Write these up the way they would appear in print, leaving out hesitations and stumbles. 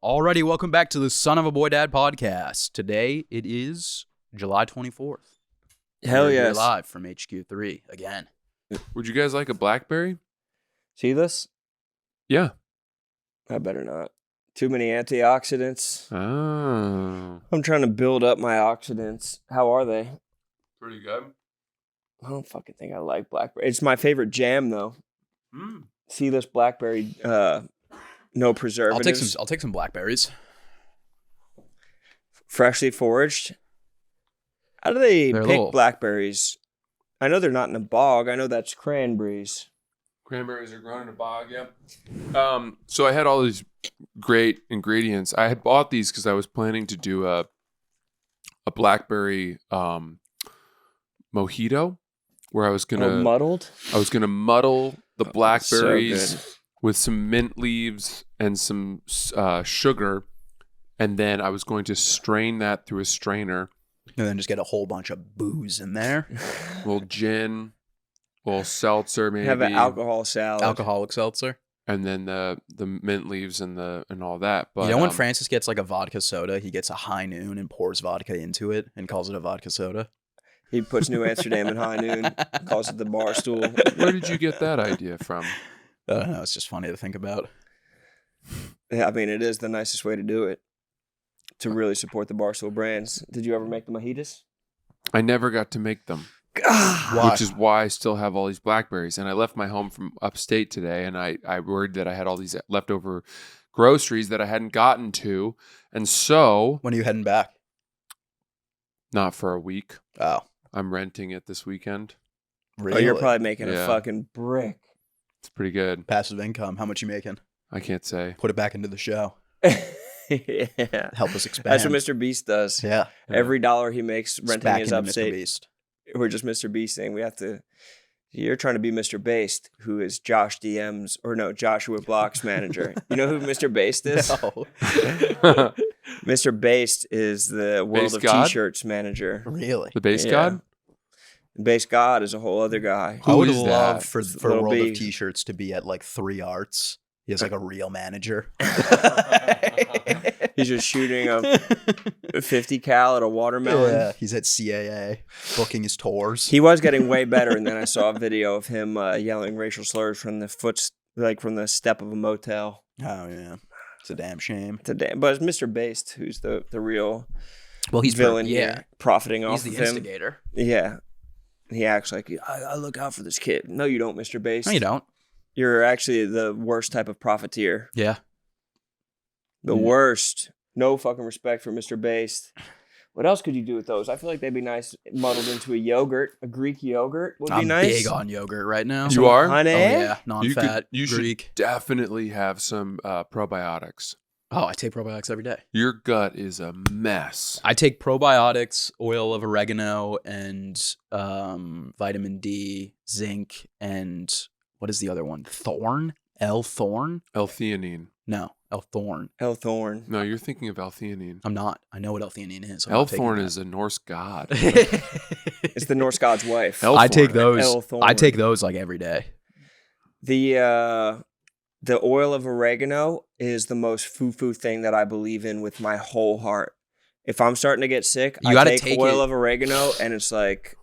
Alrighty, welcome back to the Son of a Boy Dad podcast. Today it is July 24th. Hell We're yes. live from HQ3 again. Would you guys like a Blackberry? See this? Yeah. I better not. Too many antioxidants. Oh. I'm trying to build up my oxidants. How are they? Pretty good. I don't fucking think I like Blackberry. It's my favorite jam though. Seedless Blackberry, no preservatives. I'll take some Blackberries. Freshly foraged. How do they They're pick little. blackberries? I know they're not in a bog. I know that's cranberries. Cranberries are grown in a bog, yep. So I had all these great ingredients. I had bought these because I was planning to do a blackberry mojito where I was gonna Muddled? muddle the blackberries So good. with some mint leaves and some sugar, and then I was going to strain that through a strainer. And then just get a whole bunch of booze in there. A little gin, a little seltzer, maybe. Have an alcohol salad. Alcoholic seltzer. And then the mint leaves and all that. But You know when Francis gets like a vodka soda, he gets a High Noon and pours vodka into it and calls it a vodka soda? He puts New Amsterdam in high noon, calls it the Barstool. where did you get that idea from? I don't know, it's just funny to think about. Yeah, I mean, it is the nicest way to do it. To really support the Barstool brands. Did you ever make the mojitos? I never got to make them, Why? which is why I still have all these blackberries. And I left my home from upstate today, and I worried that I had all these leftover groceries that I hadn't gotten to. And so, When are you heading back? not for a week. Oh, I'm renting it this weekend. really? Oh, you're probably making Yeah. a fucking brick. It's pretty good. Passive income. How much you making? I can't say. Put it back into the show. Yeah. Help us expand. That's what Mr. Beast does. Yeah. Every dollar he makes It's renting back his into Mr. upstate. Beast. We're just Mr. Beast saying we have to. You're trying to be Mr. Based, who is Joshua Block's manager. You know who Mr. Based is? No. Mr. Based is the World Based of God? T-shirts manager. Really? The base Yeah. god? Based God is a whole other guy. I Who would is love that? for Little World B. of T-shirts to be at like 3 Arts. He has like a real manager. He's just shooting a 50 cal at a watermelon. Yeah, he's at CAA booking his tours. He was getting way better, and then I saw a video of him yelling racial slurs from the from the step of a motel. Oh yeah, it's a damn shame. But it's Mr. Based who's the real Well, he's villain yeah. here, profiting He's off the of him. instigator. Yeah, he acts like I look out for this kid. No, you don't, Mr. Based. No, you don't. You're actually the worst type of profiteer. Yeah. The worst. No fucking respect for Mr. Based. What else could you do with those? I feel like they'd be nice muddled into a yogurt. A Greek yogurt would be I'm nice. big on yogurt right now. You are? Honey? Oh yeah, non-fat, You should Greek. definitely have some probiotics. Oh, I take probiotics every day. Your gut is a mess. I take probiotics, oil of oregano, and vitamin D, zinc, and what is the other one? Thorn? L-thorn? L-theanine. No, L-thorn. L-thorn. No, you're thinking of L-theanine. I'm not. I know what L-theanine is. I'm not taking L-thorn that. is a Norse god. It's the Norse god's wife. I take L-thorn. those. L-thorn. I take those like every day. The oil of oregano is the most foo-foo thing that I believe in with my whole heart. If I'm starting to get sick, You I gotta take take oil it- of oregano, and it's like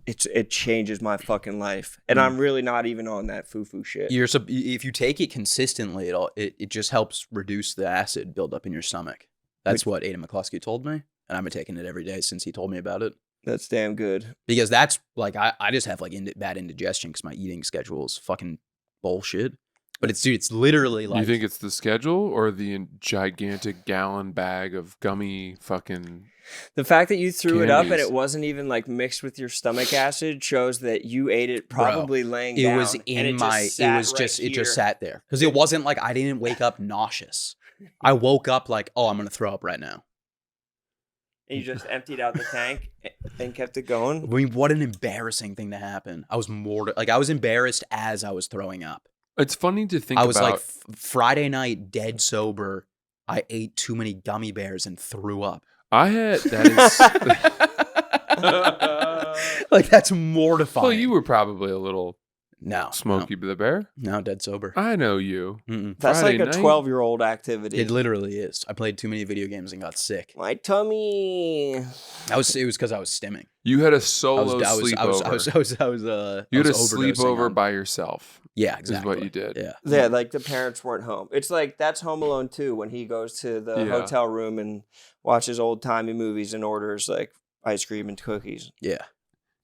it changes my fucking life. And I'm really not even on that foo-foo shit. If you take it consistently, it just helps reduce the acid buildup in your stomach. That's what Adam McCluskey told me, and I've been taking it every day since he told me about it. That's damn good. Because that's like I just have like bad indigestion because my eating schedule is fucking bullshit. But it's literally like You think it's the schedule or the gigantic gallon bag of gummy fucking... The fact that you threw it up and Candies. it wasn't even like mixed with your stomach acid shows that you ate it probably laying it down. was and in it my just it sat was right just it just here. sat there because it wasn't like I didn't wake up nauseous. I woke up like, oh, I'm gonna throw up right now. And you just emptied out the tank and kept it going. I mean, what an embarrassing thing to happen. I was I was embarrassed as I was throwing up. It's funny to think I was about... like Friday night, dead sober. I ate too many gummy bears and threw up. I had... That is... Like that's mortifying. Well, you were probably a little No. Smokey the Bear? No, dead sober. I know you. Mm-mm. That's Friday like a night? 12-year-old activity. It literally is. I played too many video games and got sick. My tummy. It was because I was stimming. You had a I solo was sleepover. You had a overdosing sleepover on- by yourself. Yeah, Is exactly. what you did. Yeah. Yeah, like the parents weren't home. It's like that's Home Alone 2 when he goes to the Yeah. hotel room and watches old-timey movies and orders like ice cream and cookies. Yeah.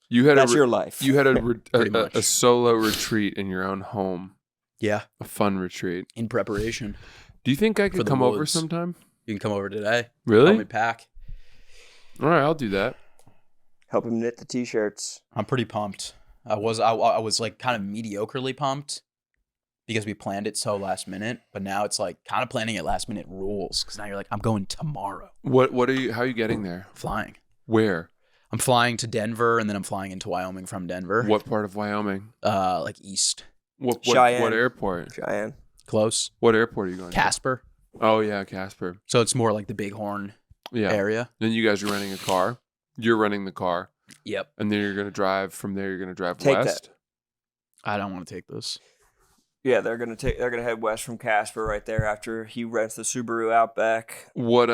You had That's your life. You had Pretty much. a solo retreat in your own home. Yeah. A fun retreat. In preparation. Do you think I For could the come over woods. sometime? You can come over today. Really? Help me pack. All right, I'll do that. Help him knit the t-shirts. I'm pretty pumped. I was like kind of mediocrely pumped because we planned it so last minute, but now it's like kind of planning it last minute rules because now you're like, I'm going tomorrow. What are you? How are you getting there? Flying. Where? I'm flying to Denver and then I'm flying into Wyoming from Denver. What part of Wyoming? Like east. What Cheyenne. airport? Cheyenne. Close. What airport are you going to? Casper. Oh yeah, Casper. So it's more like the Bighorn Yeah. area. Then you guys are renting a car. You're renting the car, Yep. and then you're going to drive from there. You're going to drive Take west. I don't want to take this. Yeah, they're gonna head west from Casper right there after he rents the Subaru Outback. What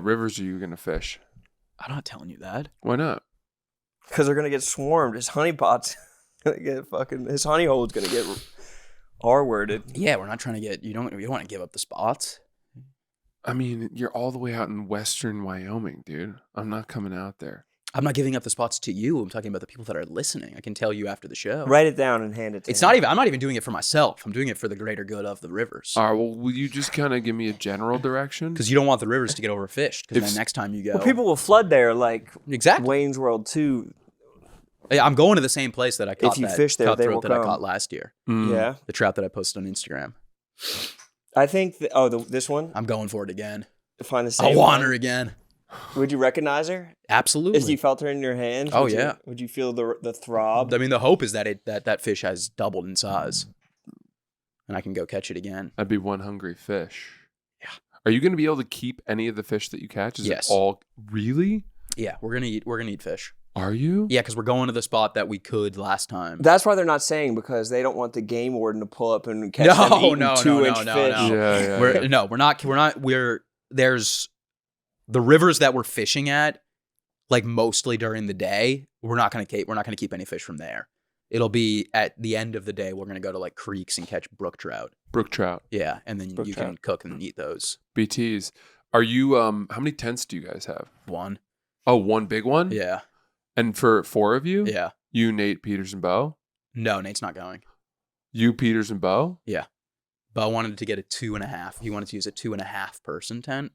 rivers are you going to fish? I'm not telling you that. Why not? Because they're gonna get swarmed. His honeypot's gonna get his honey hole's gonna get R-worded. Yeah, we're not trying to get you don't want to give up the spots. I mean, you're all the way out in western Wyoming, dude. I'm not coming out there. I'm not giving up the spots to you. I'm talking about the people that are listening. I can tell you after the show. Write it down and hand it to It's him. not even. I'm not even doing it for myself. I'm doing it for the greater good of the rivers. All right, well, will you just kind of give me a general direction? Because you don't want the rivers to get overfished. Because If- then next time you go, Well, people will flood there like exactly. Wayne's World 2. Yeah, I'm going to the same place that I caught you that fish there, they cutthroat will that I come. caught last year. Mm. Yeah. The trout that I posted on Instagram. I think, this one? I'm going for it again. Find the I same want one. her again. Would you recognize her? Absolutely. If you felt her in your hands? Oh, would you- yeah. would you feel the throb? I mean, the hope is that that fish has doubled in size, and I can go catch it again. That'd be one hungry fish. Yeah. Are you going to be able to keep any of the fish that you catch? Is Yes. it all really? Yeah, we're gonna eat fish. Are you? Yeah, because we're going to the spot that we could last time. That's why they're not saying, because they don't want the game warden to pull up and catch No, them eating no, 2-inch no, no, fish. no. Yeah. There's the rivers that we're fishing at, like mostly during the day. We're not gonna keep any fish from there. It'll be at the end of the day. We're gonna go to like creeks and catch brook trout. Brook trout. Yeah, and then Brook you trout. can cook and eat those. BTs. Are you, how many tents do you guys have? One. Oh, one big one? Yeah. And for 4 of you? Yeah. You, Nate, Peters, and Bo? No, Nate's not going. You, Peters, and Bo? Bo wanted to get a 2.5. He wanted to use a 2.5 person tent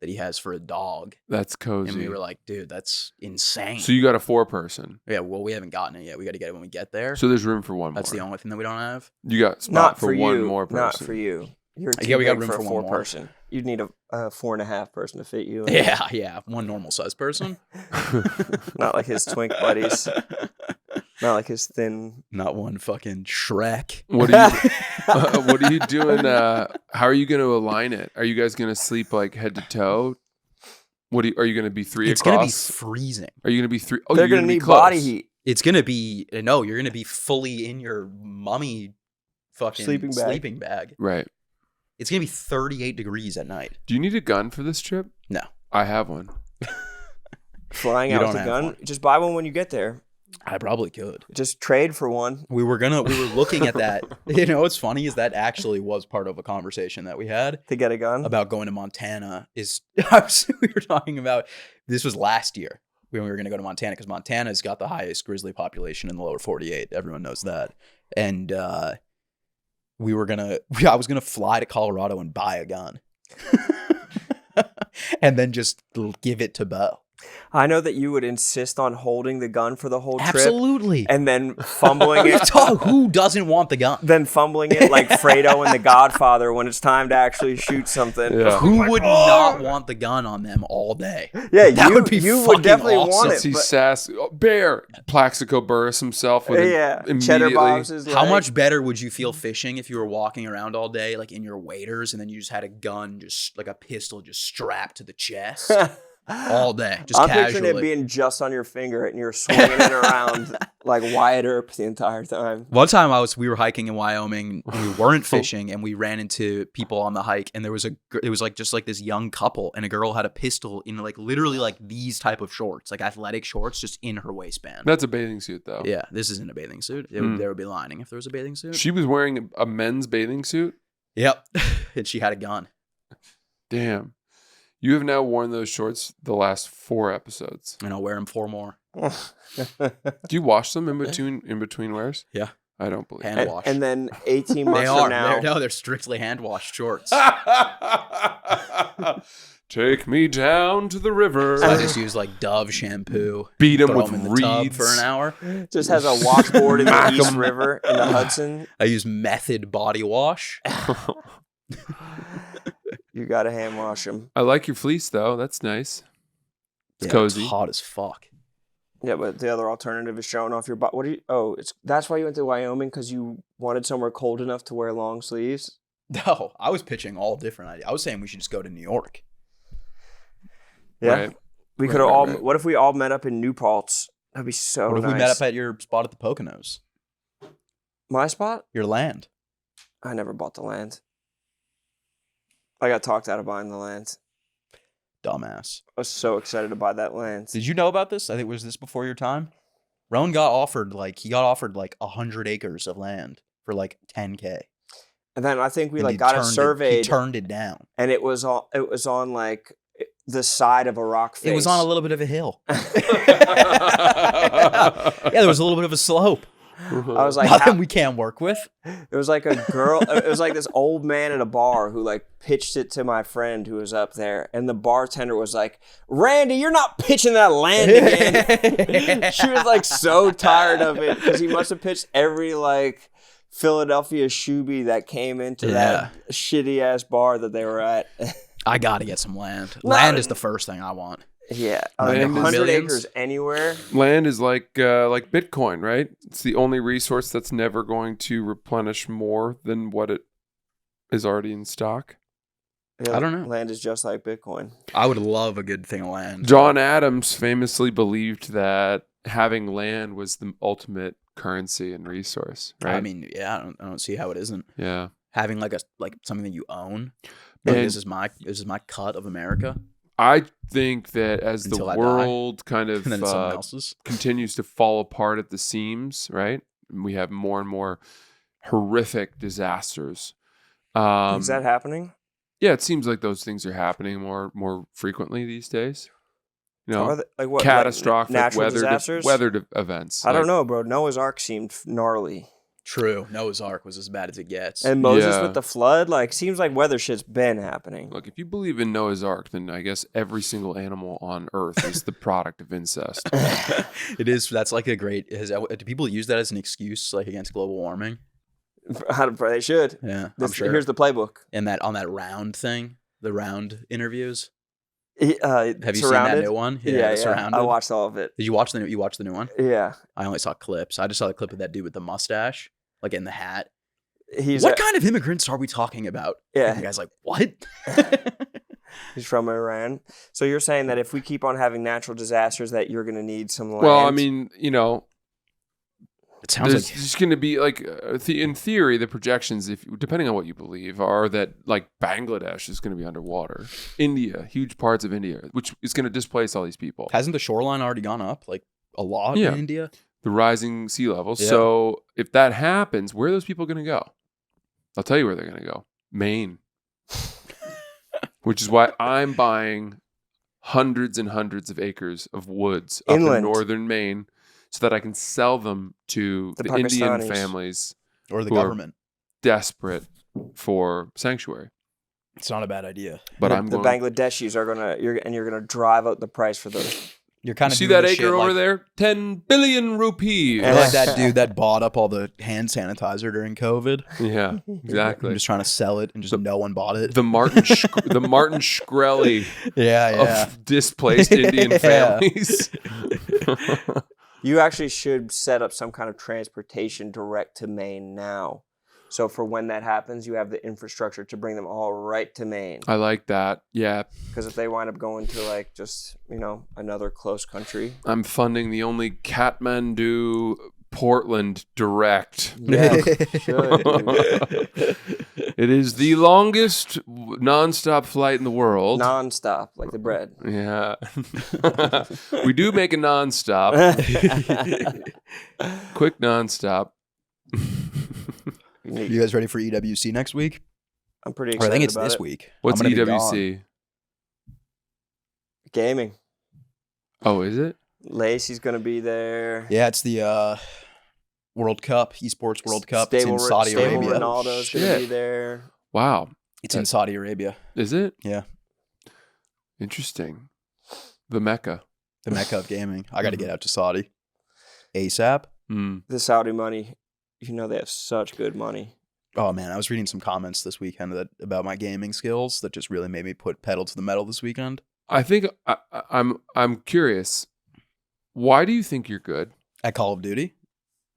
that he has for a dog. That's cozy. And we were like, dude, that's insane. So you got a 4-person. Yeah, well, we haven't gotten it yet. We got to get it when we get there. So there's room for one That's more. the only thing that we don't have. You got spot Not for for one you. more person. Not for you. You're too Yeah, we got big room for a for one more. 4-person. You'd need a 4.5 person to fit you. Yeah, one normal size person. Not like his twink buddies. Not like his thin. Not one fucking Shrek. What are you what are you doing? How are you going to align it? Are you guys going to sleep like head to toe? Are you going to be 3 It's going to be across? freezing. Are you going to be 3? Oh, They're you're going to be need close. body heat. It's going to be, no, you're going to be fully in your mummy fucking Sleeping bag. Right. It's going to be 38 degrees at night. Do you need a gun for this trip? No. I have one. Flying You out don't with a have gun. one. Just buy one when you get there. I probably could. Just trade for one. We were looking at that. You know, what's funny is that actually was part of a conversation that we had To get a gun. about going to Montana. We were talking about, this was last year when we were going to go to Montana, because Montana's got the highest grizzly population in the lower 48. Everyone knows that. And I was going to fly to Colorado and buy a gun. And then just give it to Bo. I know that you would insist on holding the gun for the whole trip. Absolutely. And then fumbling it. Who doesn't want the gun? Then fumbling it like Fredo in The Godfather when it's time to actually shoot something. Yeah. Who would not want the gun on them all day? Yeah, That would be you fucking would definitely awesome. want See it. But, Sass, Bear, Plaxico Burris himself with yeah, it cheddar immediately. bobs his How leg. much better would you feel fishing if you were walking around all day, like in your waders, and then you just had a gun, just like a pistol, just strapped to the chest? all day, just I'm casually. picturing it being just on your finger and you're swinging it around like Wyatt Earp the entire time. One time we were hiking in Wyoming and we weren't fishing and we ran into people on the hike and it was like just like this young couple and a girl had a pistol in like literally like these type of shorts, like athletic shorts, just in her waistband. That's a bathing suit, though. Yeah, this isn't a bathing suit. There would be lining if there was a bathing suit. She was wearing a men's bathing suit? Yep. And she had a gun. Damn. You have now worn those shorts the last 4 episodes. And I'll wear them 4 more. Do you wash them in between wears? Yeah. I don't believe Hand wash. And then 18 months They from are. now. They're strictly hand washed shorts. Take me down to the river. So I just use like Dove shampoo. Beat them throw with 'em in the tub reeds. for an hour. Just has a washboard in the East River in the Hudson. I use Method body wash. You got to hand wash them. I like your fleece, though. That's nice. It's Yeah, cozy. It's hot as fuck. Yeah, but the other alternative is showing off your body. What do you? Oh, that's why you went to Wyoming, because you wanted somewhere cold enough to wear long sleeves. No, I was pitching all different ideas. I was saying we should just go to New York. Yeah, Right. we Right, could have right, all. right. What if we all met up in New Paltz? That'd be so What if nice. we met up at your spot at the Poconos? My spot? Your land. I never bought the land. I got talked out of buying the land. Dumbass. I was so excited to buy that land. Did you know about this? I think was this before your time? Rowan got offered like 100 acres of land for like $10K. And then I think we And like he got it turned He surveyed, turned it down. and it was on like the side of a rock face. It was on a little bit of a hill. Yeah, there was a little bit of a slope. I was like, Nothing we can't work with. it was like a girl. It was like this old man at a bar who like pitched it to my friend who was up there, and the bartender was like, "Randy, you're not pitching that land again." She was like so tired of it because he must have pitched every like Philadelphia shoebie that came into that shitty ass bar that they were at. I got to get some land. Land is the first thing I want. Yeah, Land is 100 millions. acres anywhere. Land is like Bitcoin, right? It's the only resource that's never going to replenish more than what it is already in stock. Yeah, I don't know. Land is just like Bitcoin. I would love a good thing of land. John Adams famously believed that having land was the ultimate currency and resource, right? I mean, yeah, I don't see how it isn't. Yeah. Having like something that you own. Like, And- this is my cut of America. I think that as Until the I world kind of And then it's someone else's. continues to fall apart at the seams, right? And we have more and more horrific disasters. Is that happening? Yeah, it seems like those things are happening more frequently these days. You know, Are they- like what? catastrophic like natural weather disasters? events. I don't Like, know, bro. Noah's Ark seemed gnarly. True. Noah's Ark was as bad as it gets. And Moses Yeah. with the flood, like, seems like weather shit's been happening. Look, if you believe in Noah's Ark, then I guess every single animal on Earth is the product of incest. It is. That's like a great. Do people use that as an excuse, like against global warming? They should. Yeah, I'm sure. Here's the playbook. And that on that round thing, the round interviews. Have you Have you seen that new one? Yeah, Surrounded. I watched all of it. Did you watch the new? You watched the new one? Yeah. I only saw clips. I just saw the clip of that dude with the mustache, like in the hat. He's What kind of immigrants are we talking about? Yeah. And the guy's like, what? He's from Iran. So you're saying that if we keep on having natural disasters, that you're going to need some land? Well, I mean, you know, It sounds there's like just going to be like, in theory, the projections, if depending on what you believe, are that like Bangladesh is going to be underwater, India, huge parts of India, which is going to displace all these people. hasn't the shoreline already gone up like a lot Yeah. in India? The rising sea levels. Yeah. So if that happens, where are those people going to go? I'll tell you where they're going to go. Maine. Which is why I'm buying hundreds and hundreds of acres of woods up in Inland. northern Maine so that I can sell them to The the Indian Pakistanis. families Or the Who are- government? desperate for sanctuary. It's not a bad idea. But the, I'm the going Bangladeshis are you're gonna drive out the price for the. You're kind of see that acre over there? 10 billion rupees. You're like that dude that bought up all the hand sanitizer during COVID. Yeah, I'm exactly. just trying to sell it, and just no one bought it. The Martin Shkreli Yeah, of displaced Indian Yeah. families. You actually should set up some kind of transportation direct to Maine now, So for when that happens, you have the infrastructure to bring them all right to Maine. I like that. Yeah. Because if they wind up going to like just, another close country. I'm funding the only Kathmandu Portland direct. Yeah, should. Dude. It is the longest nonstop flight in the world. Non-stop, like the bread. Yeah. We do make a nonstop. Quick nonstop. You guys ready for EWC next week? I'm pretty Or excited I think it's about this it. week. What's I'm gonna be gone. EWC? Gaming. Oh, is it? Lacey's going to be there. Yeah, it's the World Cup, Esports World Cup. It's in Saudi Stable Arabia. Ronaldo's going to be there. Wow. It's in Saudi Arabia. Is it? Yeah. Interesting. The Mecca. The Mecca of gaming. I got to get out to Saudi ASAP. Mm. The Saudi money, they have such good money. Oh man, I was reading some comments this weekend about my gaming skills that just really made me put pedal to the metal this weekend. I think I'm curious. Why do you think you're good? At Call of Duty,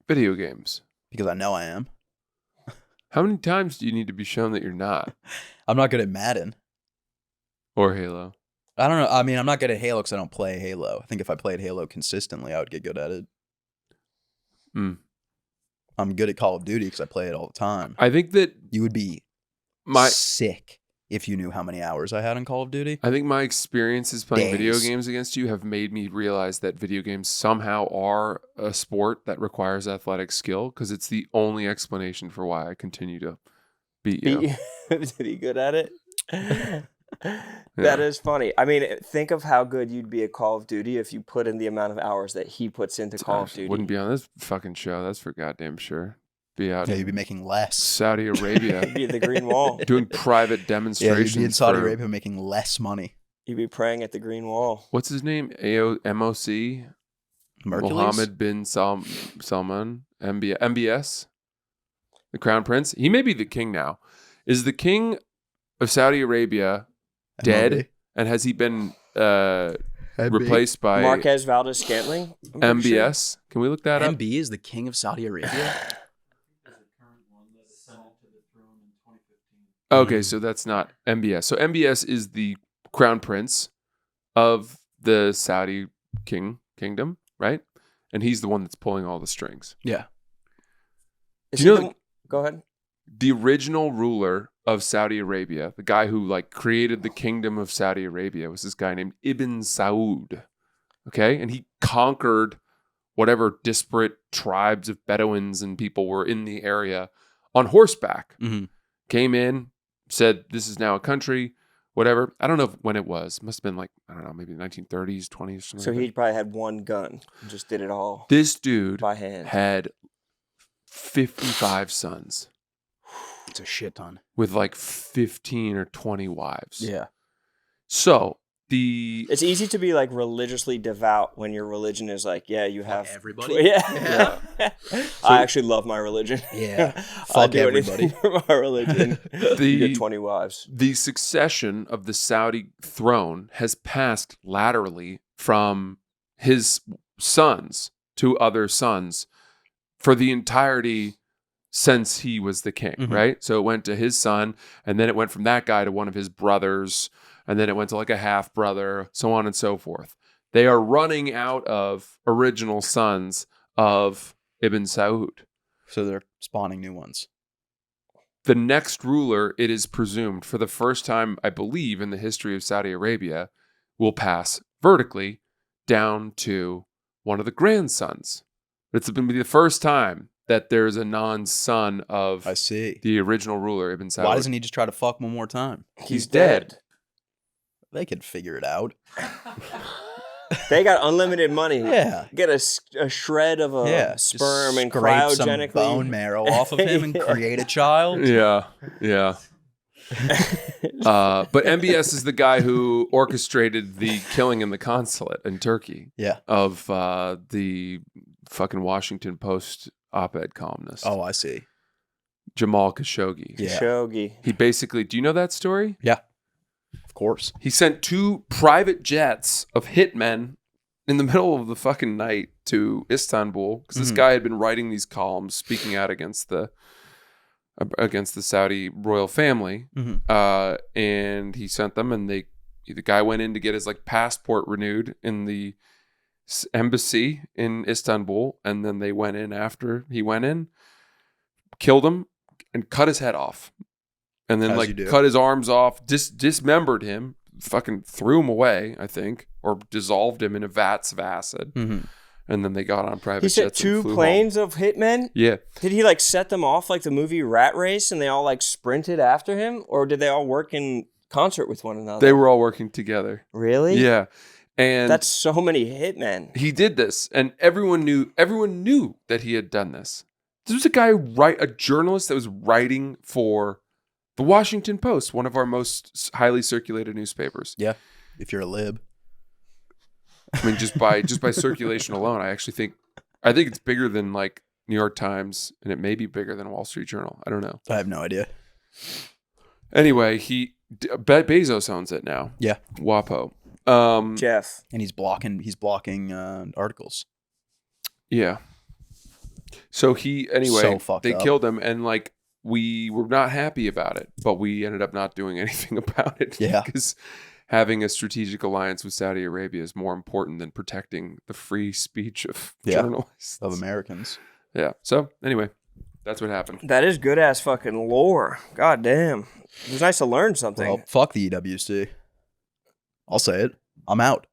Video games. because I know I am. How many times do you need to be shown that you're not? I'm not good at Madden. Or Halo? I don't know. I mean, I'm not good at Halo because I don't play Halo. I think if I played Halo consistently, I would get good at it. Mm. I'm good at Call of Duty because I play it all the time. I think that You would be my sick if you knew how many hours I had in Call of Duty. I think my experiences playing video Days. games against you have made me realize that video games somehow are a sport that requires athletic skill, because it's the only explanation for why I continue to beat you. To be good at it. That is funny. I mean, think of how good you'd be at Call of Duty if you put in the amount of hours that he puts into Call of Duty. Wouldn't be on this fucking show. That's for goddamn sure. Be out Yeah, in you'd be making less. Saudi Arabia You'd be at the Green Wall. doing private Yeah, demonstrations. you'd be in Saudi for- Arabia making less money. You'd be praying at the Green Wall. What's his name? MOC? Mercules? Mohammed bin Salman, MBS, the Crown Prince. He may be the king now. Is the king of Saudi Arabia dead? And has he been replaced by Marquez Valdez Scantling? I'm pretty MBS? Can we look that up? MB is the king of Saudi Arabia? Okay, so that's not MBS. So MBS is the Crown Prince of the Saudi kingdom, right? And he's the one that's pulling all the strings. Yeah. Is Do you he know Go ahead. The original ruler of Saudi Arabia, the guy who created the kingdom of Saudi Arabia, was this guy named Ibn Saud. Okay? And he conquered whatever disparate tribes of Bedouins and people were in the area on horseback. Mm-hmm. Came in, said, this is now a country, whatever. I don't know when it was. It must have been maybe 1930s, 20s. Something So like he that. probably had one gun and just did it all This dude by hand. had 55 sons It's a shit ton. with 15 or 20 wives. Yeah. So It's easy to be religiously devout when your religion is you have everybody. Yeah. I actually love my religion. Yeah. I'll Fuck do everybody. anything for my religion. You get 20 wives. The succession of the Saudi throne has passed laterally from his sons to other sons for the entirety since he was the king, Mhm. right? So it went to his son, and then it went from that guy to one of his brothers, and then it went to a half brother, so on and so forth. They are running out of original sons of Ibn Saud. So they're spawning new ones. The next ruler, it is presumed, for the first time, I believe, in the history of Saudi Arabia, will pass vertically down to one of the grandsons. It's going to be the first time that there's a non-son of I see. the original ruler, Ibn Saud. Why doesn't he just try to fuck one more time? He's dead. They could figure it out. They got unlimited money. Yeah. Get a shred of a Just sperm and scrape some cryogenically bone marrow off of him and create a child. Yeah. But MBS is the guy who orchestrated the killing in the consulate in Turkey Yeah. of the fucking Washington Post op-ed columnist. Oh, I see. Jamal Khashoggi. Yeah. Khashoggi. He basically, do you know that story? Yeah. Of course. He sent 2 private jets of hitmen in the middle of the fucking night to Istanbul because this Mhm. guy had been writing these columns speaking out against the against the Saudi royal family. Mhm. And he sent them, and the guy went in to get his like passport renewed in the embassy in Istanbul, and then they went in after he went in, killed him, and cut his head off, and then As you like do. cut his arms off, dismembered him, fucking threw him away, I think, or dissolved him in vats of acid, Mhm. and then they got on private He sent jets and 2 flew planes home. of hitmen? Yeah, Did he like set them off like the movie Rat Race and they all like sprinted after him? Or did they all work in concert with one another? they were all working together. Really? Yeah, and That's so many hitmen. he did this, and everyone knew that he had done this. This was a journalist that was writing for the Washington Post, one of our most highly circulated newspapers. Yeah. If you're a lib. I mean, just by circulation alone, I think it's bigger than like New York Times, and it may be bigger than Wall Street Journal. I don't know. I have no idea. Anyway, Bezos owns it now. Yeah. WAPO. Jeff. And he's blocking articles. Yeah. So So fucked they up. killed him, and like we were not happy about it, but we ended up not doing anything about it. Yeah. Because having a strategic alliance with Saudi Arabia is more important than protecting the free speech of journalists. Of Americans. Yeah. So anyway, that's what happened. That is good ass fucking lore. God damn. It was nice to learn something. Well, fuck the EWC. I'll say it. I'm out.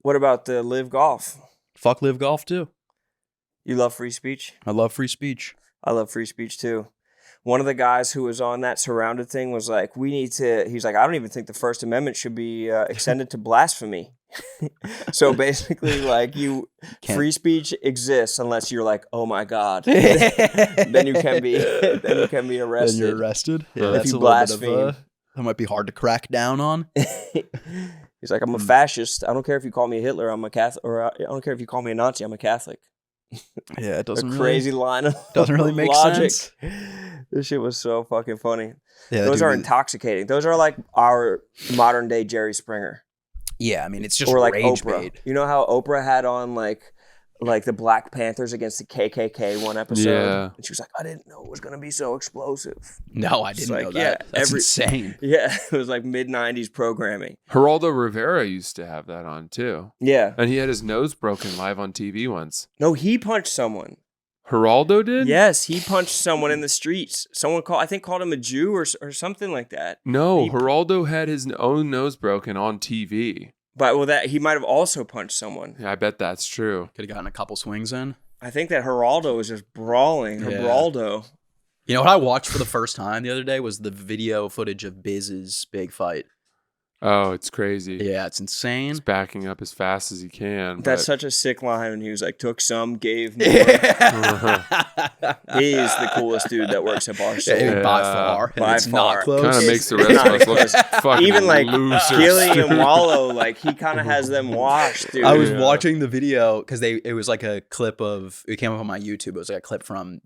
What about the live golf? Fuck live golf too. You love free speech? I love free speech. I love free speech too. One of the guys who was on that surrounded thing was like, he's like, I don't even think the First Amendment should be extended to blasphemy. So basically, like, free speech exists unless you're like, oh my God. then you can be arrested. Then you're arrested. Yeah, If that's you a little bit of blaspheme. that might be hard to crack down on. He's like, I'm a fascist. I don't care if you call me a Hitler. I'm a Catholic. Or I don't care if you call me a Nazi. I'm a Catholic. Yeah, it doesn't A crazy really, line of doesn't really make logic. sense. This shit was so fucking funny. Yeah, Those dude, are intoxicating. Those are like our modern day Jerry Springer. Yeah, I mean, it's just Or like rage Oprah. bait. You know how Oprah had on like the Black Panthers against the KKK one episode? Yeah. And she was like, I didn't know it was going to be so explosive. No, I didn't like, know yeah, that. That's insane. Yeah, it was like mid-90s programming. Geraldo Rivera used to have that on too. Yeah. And he had his nose broken live on TV once. No, he punched someone. Geraldo did? Yes, he punched someone in the streets. Someone called him a Jew or something like that. No, He- Geraldo had his own nose broken on TV. But that he might have also punched someone. Yeah, I bet that's true. Could have gotten a couple swings in. I think that Geraldo was just brawling. Yeah. Geraldo. You know what I watched for the first time the other day was the video footage of Biz's big fight. Oh, it's crazy. Yeah, it's insane. He's backing up as fast as he can. That's but such a sick line when he was like, took some, gave more. Yeah. He is the coolest dude that works at Barstool. Yeah, by Yeah. far. And By it's far. not close. kind of It's makes the rest of us look fucking Even like losers. Gilly and dude. Wallow, like he kind of has them washed, dude. I was Yeah. watching the video because it was like a clip of, it came up on my YouTube. It was like a clip from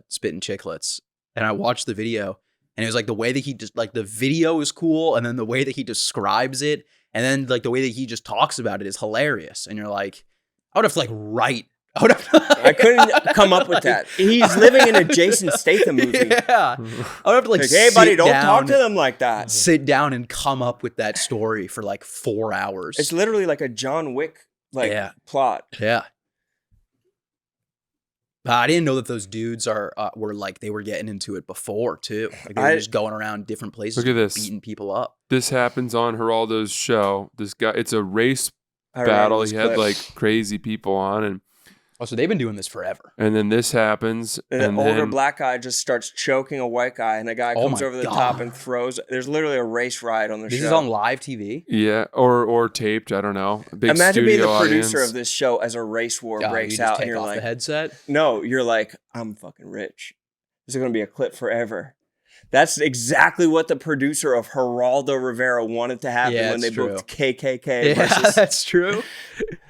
Spittin' Chicklets. And I watched the video and it was like the way that he just, like the video is cool. And then the way that he describes it. And then like the way that he just talks about it is hilarious. And you're like, I would have to like write. I couldn't come up with that. He's living in a Jason Statham movie. Yeah. I would have to like, Hey, buddy, sit don't down, talk to them like that. sit down and come up with that story for like 4 hours. It's literally like a John Wick Yeah. plot. Yeah. I didn't know that those dudes were like, they were getting into it before too. Like they were just going around different places, Look at this. beating people up. This happens on Geraldo's show. This guy, it's a race I remember battle. this He had clip. like crazy people on, Oh, so they've been doing this forever. and then this happens, And and an older then black guy just starts choking a white guy, and a guy Oh comes my over the God. top and throws. There's literally a race ride on the This show. is on live TV. yeah, or taped. I don't know. A big Imagine being the studio producer audience. of this show as a race war God, breaks you just out, take and you're off like, the headset. no, you're like, I'm fucking rich. This is going to be a clip forever. That's exactly what the producer of Geraldo Rivera wanted to happen Yeah, when they it's true. booked KKK. Yeah, Versus, that's true.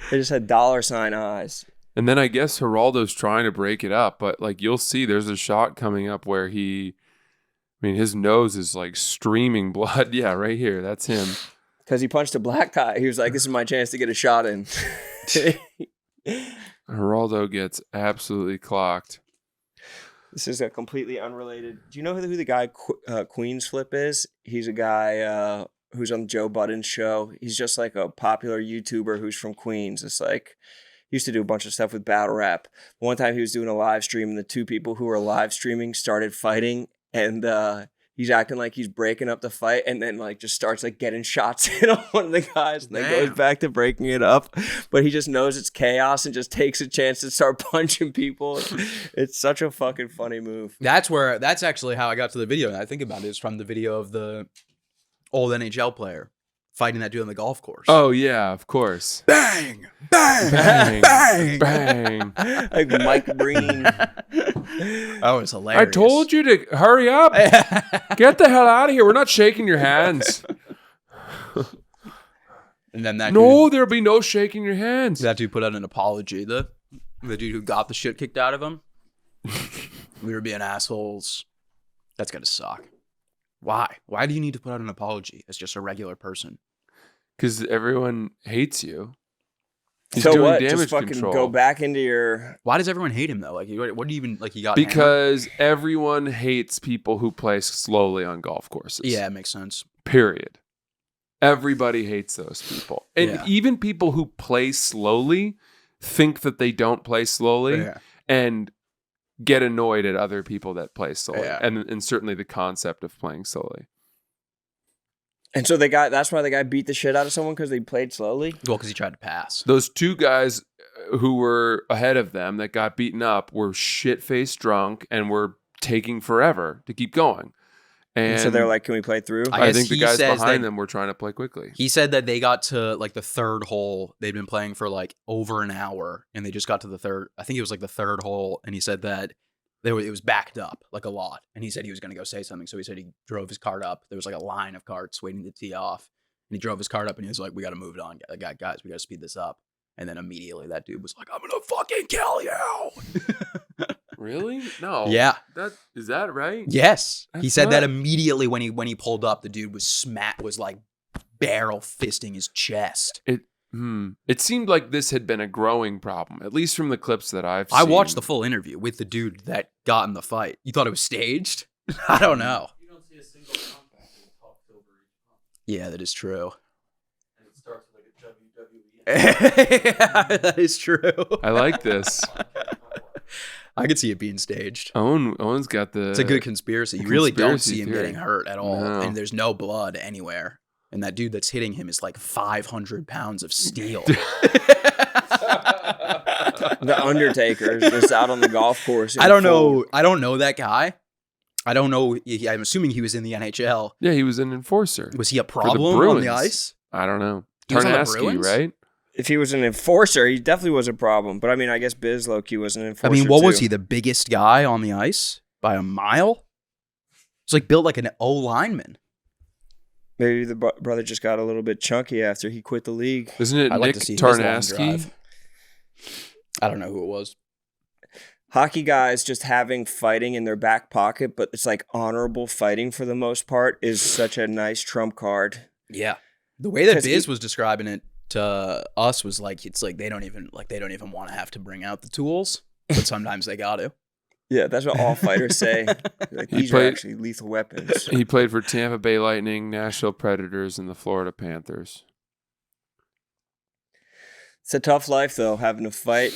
they just had $ eyes. And then I guess Geraldo's trying to break it up, but like you'll see, there's a shot coming up where his nose is like streaming blood. Yeah, right here. That's him. Because he punched a black guy. He was like, this is my chance to get a shot in. Geraldo gets absolutely clocked. This is a completely unrelated. Do you know who the guy Queens Flip is? He's a guy who's on Joe Budden's show. He's just like a popular YouTuber who's from Queens. It's like he used to do a bunch of stuff with battle rap. One time he was doing a live stream, and the two people who were live streaming started fighting, and he's acting like he's breaking up the fight, and then like just starts like getting shots in on one of the guys, and then goes back to breaking it up. But he just knows it's chaos and just takes a chance to start punching people. It's such a fucking funny move. That's actually how I got to the video. And I think about it is from the video of the old NHL player fighting that dude on the golf course. Oh yeah, of course. Bang, bang, Bang, bang, bang. Like Mike Breen. That was hilarious. I told you to hurry up. Get the hell out of here. We're not shaking your hands. And then there'll be no shaking your hands. that dude put out an apology. The dude who got the shit kicked out of him. We were being assholes. That's gotta suck. Why? Why do you need to put out an apology as just a regular person? Because everyone hates you. He's So doing what? damage Just fucking control. go back into your. Why does everyone hate him though? Like, what do you even like? He got Because everyone hates people who play slowly on golf courses. yeah, it makes sense. Period. Everybody hates those people. And Yeah. even people who play slowly think that they don't play slowly Yeah. and get annoyed at other people that play slowly. Yeah. And certainly the concept of playing slowly. And so that's why the guy beat the shit out of someone because they played slowly. Well, because he tried to pass. Those two guys who were ahead of them that got beaten up were shit-faced drunk and were taking forever to keep going. And so they're like, "Can we play through?" I guess think the he guys says behind that- them were trying to play quickly. He said that they got to like the third hole. They'd been playing for like over an hour, and they just got to the third. I think it was like the third hole, and he said that it was backed up like a lot. And he said he was going to go say something, so he said he drove his cart up. There was like a line of carts waiting to tee off, and he drove his cart up, and he was like, "We got to move it on, guys. We got to speed this up." And then immediately that dude was like, "I'm gonna fucking kill you." Really? No. Yeah. Is that right? Yes. He That's said that not- immediately when he pulled up, the dude was like barrel fisting his chest. It seemed like this had been a growing problem, at least from the clips that I've seen. I watched the full interview with the dude that got in the fight. You thought it was staged? I don't know. You don't see a single contact when it talks over each pump. Yeah, that is true. And it starts with like a WWE. Yeah, that is true. I like this. I could see it being staged. Owen's got the... It's a good conspiracy. You really don't conspiracy see him theory. getting hurt at all. No. And there's no blood anywhere. And that dude that's hitting him is like 500 pounds of steel. The Undertaker is just out on the golf course. I don't know that guy. I don't know. I'm assuming he was in the NHL. Yeah, he was an enforcer. Was he a the problem on Bruins. the ice? I don't know. He was on the Tarnasky, Bruins? right? If he was an enforcer, he definitely was a problem. But I mean, I guess Biz Loki was an enforcer. I mean, what was too. he? The biggest guy on the ice by a mile? It's like built like an O lineman. Maybe the brother just got a little bit chunky after he quit the league. Isn't it I'd like Nick to see his long Tarnasky? drive. I don't know who it was. Hockey guys just having fighting in their back pocket, but it's like honorable fighting for the most part is such a nice trump card. Yeah, the way that 'Cause Biz was describing it to us was like it's like they don't even want to have to bring out the tools, but sometimes they got to. Yeah, that's what all fighters say. Like, He these are played- actually lethal weapons. He played for Tampa Bay Lightning, Nashville Predators, and the Florida Panthers. It's a tough life, though, having to fight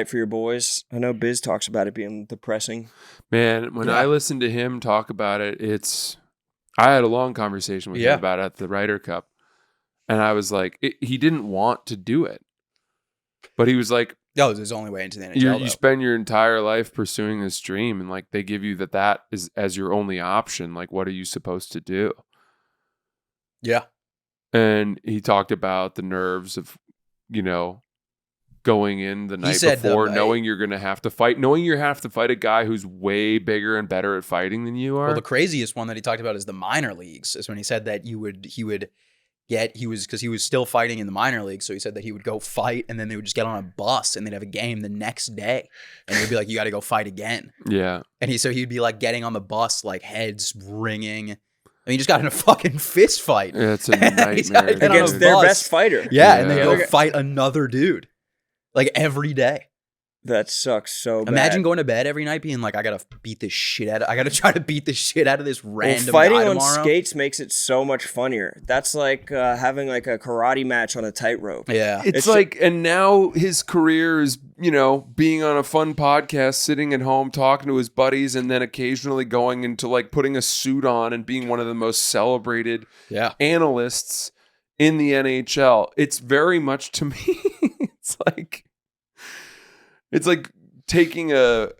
for your boys. I know Biz talks about it being depressing. Man, when I listened to him talk about it, I had a long conversation with Yeah. him about it at the Ryder Cup. And I was like, he didn't want to do it. But he was like, That was his only way into the NHL. you spend your entire life pursuing this dream, and like they give you that is as your only option. Like, what are you supposed to do? Yeah. And he talked about the nerves of, going in the night said, before, though, knowing you're going to have to fight, knowing you have to fight a guy who's way bigger and better at fighting than you are. Well, the craziest one that he talked about is the minor leagues. Is when he said that he was still fighting in the minor leagues. So he said that he would go fight, and then they would just get on a bus, and they'd have a game the next day, and he'd be like, "You got to go fight again." Yeah. And he'd be like getting on the bus, like heads ringing. And he just got in a fucking fist fight. Yeah, it's a nightmare. He's got to get on Against a their bus. best fighter. Yeah, and they Yeah. go fight another dude, like every day. That sucks so bad. Imagine going to bed every night being like, I gotta try to beat the shit out of this random fighting guy on tomorrow. skates makes it so much funnier. That's like having like a karate match on a tightrope. Yeah. It's like, and now his career is, being on a fun podcast, sitting at home, talking to his buddies, and then occasionally going into like putting a suit on and being one of the most celebrated analysts in the NHL. It's very much to me, it's like taking a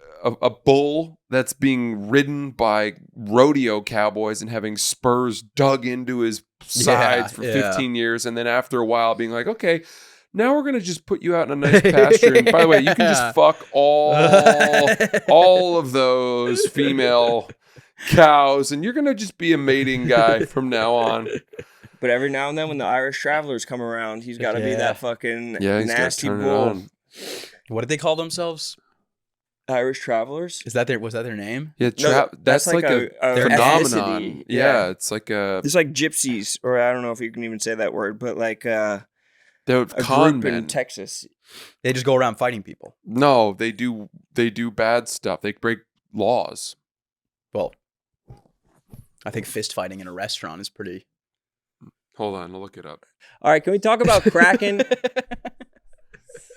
bull that's being ridden by rodeo cowboys and having spurs dug into his sides for 15 years. And then after a while being like, okay, now we're going to just put you out in a nice pasture. And by the way, you can just fuck all of those female cows and you're going to just be a mating guy from now on. But every now and then when the Irish Travelers come around, he's got to be that fucking nasty bull. What did they call themselves? Irish Travelers? Was that their name? Yeah, that's like a phenomenon. Ethnicity. Yeah, it's like gypsies, or I don't know if you can even say that word, but like they're a con group in men. Texas. They just go around fighting people. No, they do bad stuff. They break laws. Well, I think fist fighting in a restaurant is pretty. Hold on, I'll look it up. All right, can we talk about Kraken?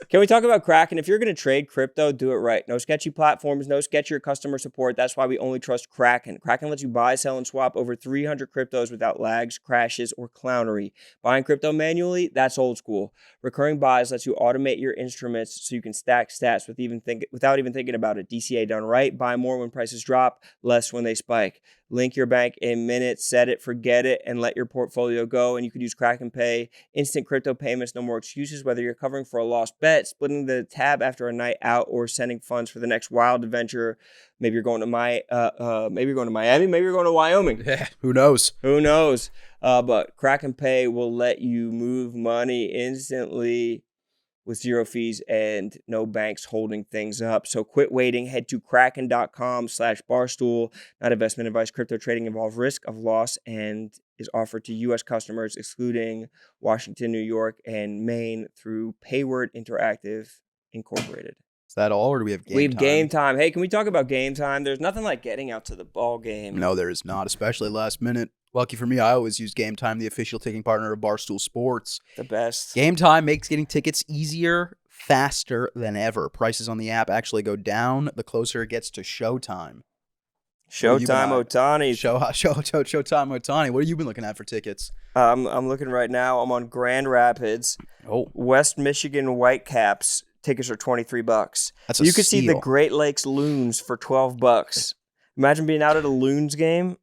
Can we talk about Kraken? If you're going to trade crypto, do it right. No sketchy platforms, no sketchy customer support. That's why we only trust Kraken. Kraken lets you buy, sell, and swap over 300 cryptos without lags, crashes, or clownery. Buying crypto manually, that's old school. Recurring buys lets you automate your instruments so you can stack stats without even thinking about it. DCA done right. Buy more when prices drop, less when they spike. Link your bank in minutes, set it, forget it, and let your portfolio go. And you could use Kraken Pay, instant crypto payments, no more excuses. Whether you're covering for a lost bet, splitting the tab after a night out, or sending funds for the next wild adventure. Maybe you're going to Miami, maybe you're going to Wyoming. Yeah, who knows? But Kraken Pay will let you move money instantly with zero fees and no banks holding things up. So quit waiting. Head to kraken.com/barstool. Not investment advice. Crypto trading involves risk of loss and is offered to U.S. customers, excluding Washington, New York, and Maine through Payward Interactive Incorporated. Is that all, or do we have game time? We have game time. Hey, can we talk about game time? There's nothing like getting out to the ball game. No, there is not, especially last minute. Lucky for me, I always use Game Time, the official ticketing partner of Barstool Sports. The best. Game Time makes getting tickets easier, faster than ever. Prices on the app actually go down the closer it gets to showtime. Showtime Ohtani. Showtime Ohtani. What have you been looking at for tickets? I'm looking right now. I'm on Grand Rapids. Oh. West Michigan Whitecaps. Tickets are $23. That's a You could see the steal. Great Lakes Loons for $12. Imagine being out at a Loons game.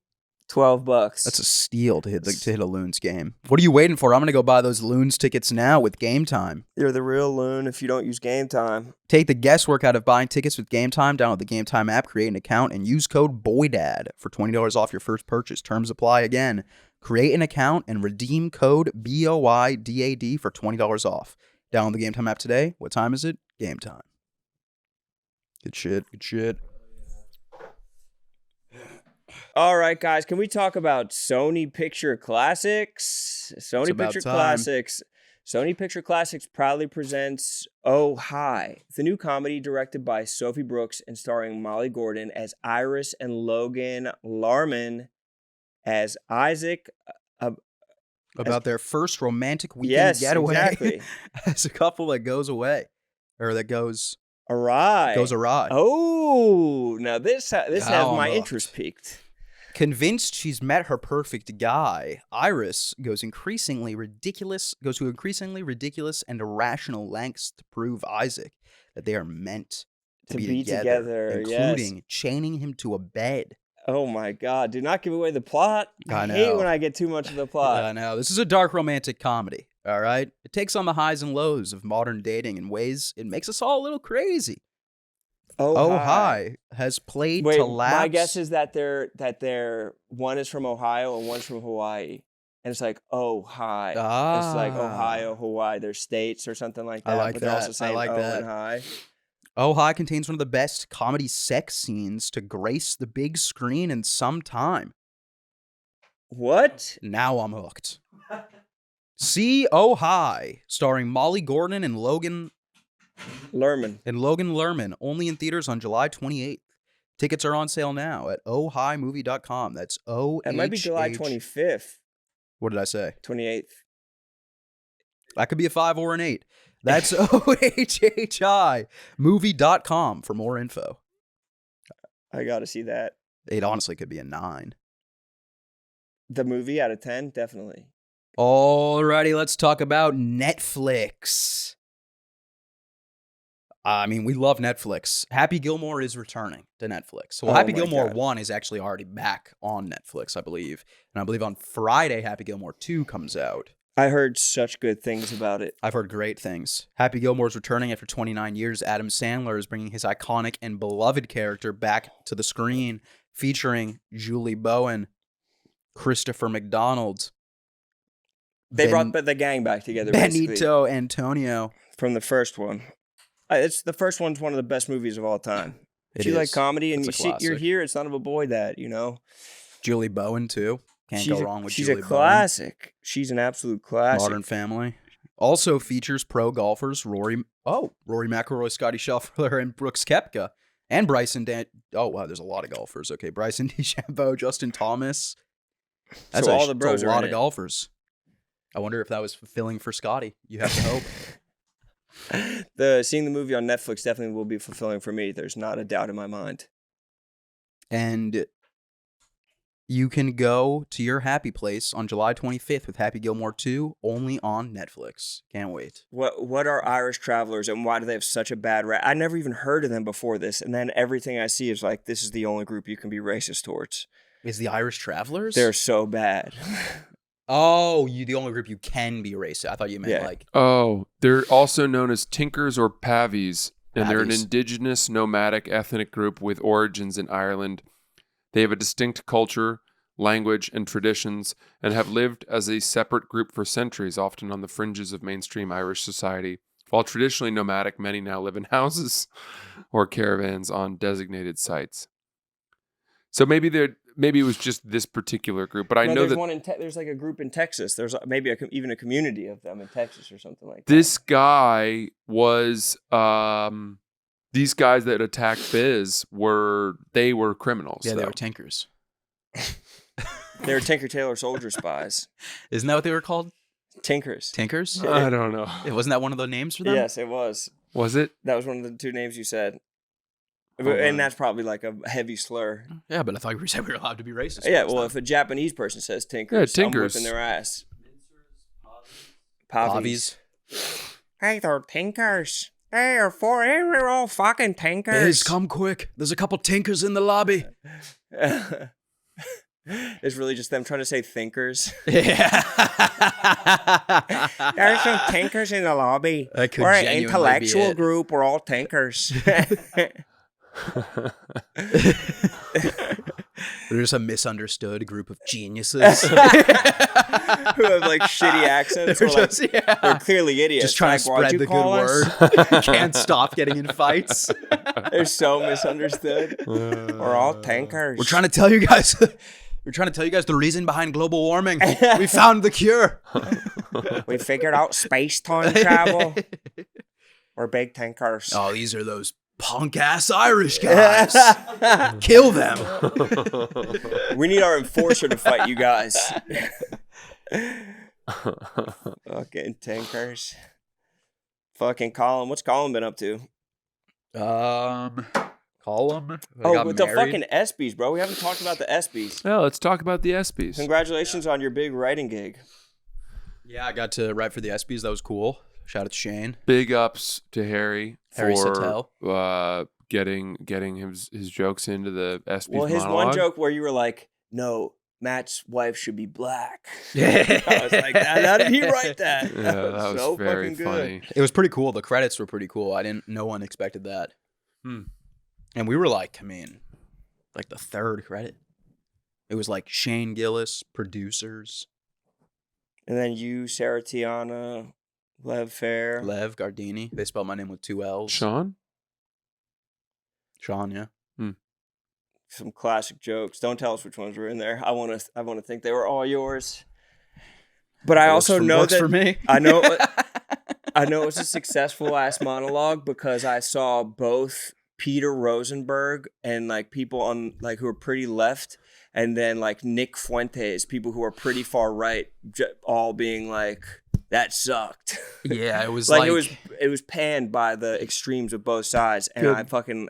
$12. That's a steal to hit a Loons game. What are you waiting for? I'm going to go buy those Loons tickets now with Game Time. You're the real loon if you don't use Game Time. Take the guesswork out of buying tickets with Game Time. Download the Game Time app, create an account, and use code BOYDAD for $20 off your first purchase. Terms apply again. Create an account and redeem code BOYDAD for $20 off. Download the Game Time app today. What time is it? Game Time. Good shit. All right, guys, can we talk about Sony Picture Classics? Sony Picture Classics proudly presents Oh Hi, the new comedy directed by Sophie Brooks and starring Molly Gordon as Iris and Logan Larman as Isaac. About their first romantic weekend getaway. Exactly. As a couple that goes away. Or that goes awry. Oh, now this has my interest piqued. Convinced she's met her perfect guy, Iris goes to increasingly ridiculous and irrational lengths to prove Isaac that they are meant to be together, including chaining him to a bed. Oh my God, do not give away the plot. I hate when I get too much of the plot. I know. This is a dark romantic comedy, all right? It takes on the highs and lows of modern dating in ways it makes us all a little crazy. Oh Hi has played to lapse. My guess is that they're one is from Ohio and one's from Hawaii. And it's like, oh, hi. It's like Ohio, Hawaii. They're states or something like that. I like but that. They're also saying and hi. Oh Hi contains one of the best comedy sex scenes to grace the big screen in some time. What? Now I'm hooked. See Oh Hi, starring Molly Gordon and Logan Lerman. And Logan Lerman, only in theaters on July 28th. Tickets are on sale now at ohhighmovie.com. That's O. It might be July 25th. What did I say? 28th. That could be a 5 or an 8. That's ohhimovie.com for more info. I got to see that. It honestly could be a 9. The movie out of 10? Definitely. Alrighty, let's talk about Netflix. I mean, we love Netflix. Happy Gilmore is returning to Netflix. Well, Oh Happy my Gilmore God. 1 is actually already back on Netflix, I believe. And I believe on Friday, Happy Gilmore 2 comes out. I heard such good things about it. I've heard great things. Happy Gilmore is returning after 29 years. Adam Sandler is bringing his iconic and beloved character back to the screen, featuring Julie Bowen, Christopher McDonald, They brought the gang back together, basically, Benito Antonio. from the first one. It's the first one's one of the best movies of all time. If you like comedy and It's a you're classic. here, it's not to avoid that, you know. Julie Bowen, too. Can't go wrong with she's Julie a classic. She's an absolute Bowen. classic. Modern Family. Also features pro golfers Rory McIlroy, Scotty Scheffler, and Brooks Koepka. And Bryson Oh, wow, there's a lot of golfers. Okay, Bryson DeChambeau, Justin Thomas. That's So all the bros a are lot in of it. golfers. I wonder if that was fulfilling for Scotty. You have to hope. Seeing the movie on Netflix definitely will be fulfilling for me. There's not a doubt in my mind. And you can go to your happy place on July 25th with Happy Gilmore 2, only on Netflix. Can't wait. What are Irish travelers and why do they have such a bad rap? I never even heard of them before this, and then everything I see is like, this is the only group you can be racist towards. Is the Irish Travelers? They're so bad. Oh, the only group you can be racist. I thought you meant Yeah. like Oh, they're also known as Tinkers or Pavies, and they're an Pavies. indigenous nomadic ethnic group with origins in Ireland. They have a distinct culture, language, and traditions, and have lived as a separate group for centuries, often on the fringes of mainstream Irish society. While traditionally nomadic, many now live in houses or caravans on designated sites. So maybe it was just this particular group, but I No, know there's that one there's like a group in Texas. There's maybe even a community of them in Texas or something like that. this guy was these guys that attacked Biz were criminals. yeah, they though. were Tinkers. They were Tinker Tailor Soldier Spies. Isn't that what they were called? Tinkers. Tinkers? I don't know. Wasn't that one of the names for them? Yes, it was. Was it? That was one of the two names you said. Hold on. And that's probably like a heavy slur. Yeah, but I thought you said we were allowed to be racist. Yeah, towards well, them. if a Japanese person says Tinkers, Yeah, I'm Tinkers. whipping their ass. Pavies. Hey, they're Tinkers. We're all fucking Tinkers. Biz, come quick. There's a couple Tinkers in the lobby. It's really just them trying to say thinkers. Yeah. There's some Tinkers in the lobby. That could We're an genuinely be intellectual it. group. We're all Tinkers. They're just a misunderstood group of geniuses. Who have like shitty accents. They're Or, like, just, yeah. they're clearly idiots. Just trying to Like, why'd spread you the call good us? word. Can't stop getting in fights. They're so misunderstood. We're all tankers. We're trying to tell you guys. We're trying to tell you guys the reason behind global warming. We found the cure. We figured out space-time travel. We're big tankers. Oh, these are those punk ass Irish guys. Kill them. We need our enforcer to fight you guys. Fucking tankers. Fucking Colin. What's Colin been up to? Call them. Oh, with the fucking ESPYs, bro. We haven't talked about the ESPYs. Well, let's talk about the ESPYs. Congratulations on your big writing gig. Yeah, I got to write for the ESPYs. That was cool. Shout out to Shane. Big ups to Harry Harry for Sattel. Getting his jokes into the ESPYs Well, his monologue. one joke where you were like, no, Matt's wife should be black. Yeah. I was like, how did he write that? Yeah, that was so very fucking funny. good. It was pretty cool. The credits were pretty cool. No one expected that. And we were like, like the third credit. It was like Shane Gillis, producers, And then you, Sarah Tiana, Lev Fair. Lev Gardini. They spelled my name with 2 L's. Sean? Sean, yeah. Some classic jokes. Don't tell us which ones were in there. I want to think they were all yours. But I also know works that for me. I know I know it's a successful ass monologue because I saw both Peter Rosenberg and like people on like who are pretty left, and then like Nick Fuentes, people who are pretty far right, all being like, that sucked. Yeah, it was like it was panned by the extremes of both sides, and Good. I fucking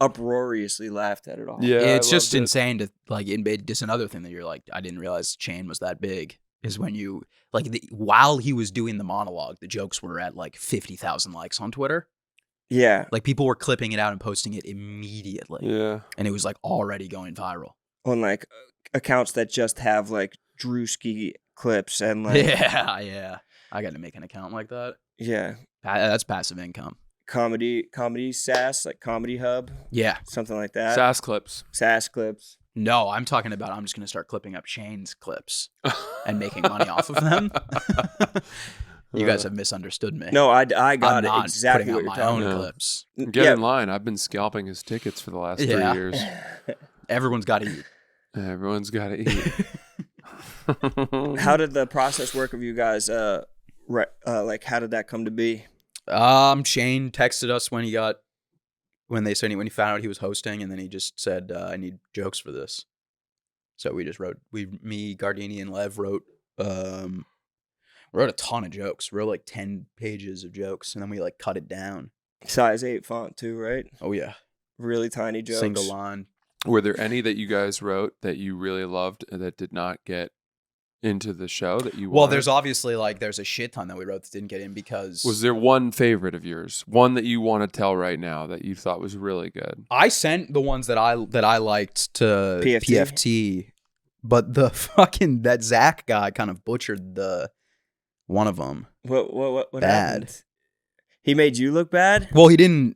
uproariously laughed at it all. Yeah, it's I just loved it. insane to like. Just another thing that you're like, I didn't realize Shane was that big. Is when you like while he was doing the monologue, the jokes were at like 50,000 likes on Twitter. Yeah, Like people were clipping it out and posting it immediately, Yeah. and it was like already going viral. on like accounts that just have like Drewski clips and like Yeah. I got to make an account like that. yeah. That's passive income. Comedy sass, like Comedy Hub, Yeah. something like that. Sass clips. Sass clips. No, I'm talking about I'm just going to start clipping up Shane's clips and making money off of them. You guys have misunderstood me. No, I I'm got not it exactly putting what out you're my talking own about. clips. Get Yeah. in line. I've been scalping his tickets for the last 3 Yeah. years. Everyone's got to eat. Everyone's got to eat. How did the process work of you guys? Like how did that come to be? Shane texted us when he found out he was hosting, and then he just said, "I need jokes for this." So we just wrote. Me, Gardini, and Lev wrote a ton of jokes. Wrote like 10 pages of jokes, and then we like cut it down. Size 8 font too, right? Oh yeah, Really tiny jokes. single line. Were there any that you guys wrote that you really loved that did not get into the show that you Well, wanted? there's obviously there's a shit ton that we wrote that didn't get in because Was there one favorite of yours? One that you want to tell right now that you thought was really good? I sent the ones that I liked to PFT? PFT, but the fucking that Zach guy kind of butchered the one of them. What Bad. happened? He made you look bad? Well, he didn't.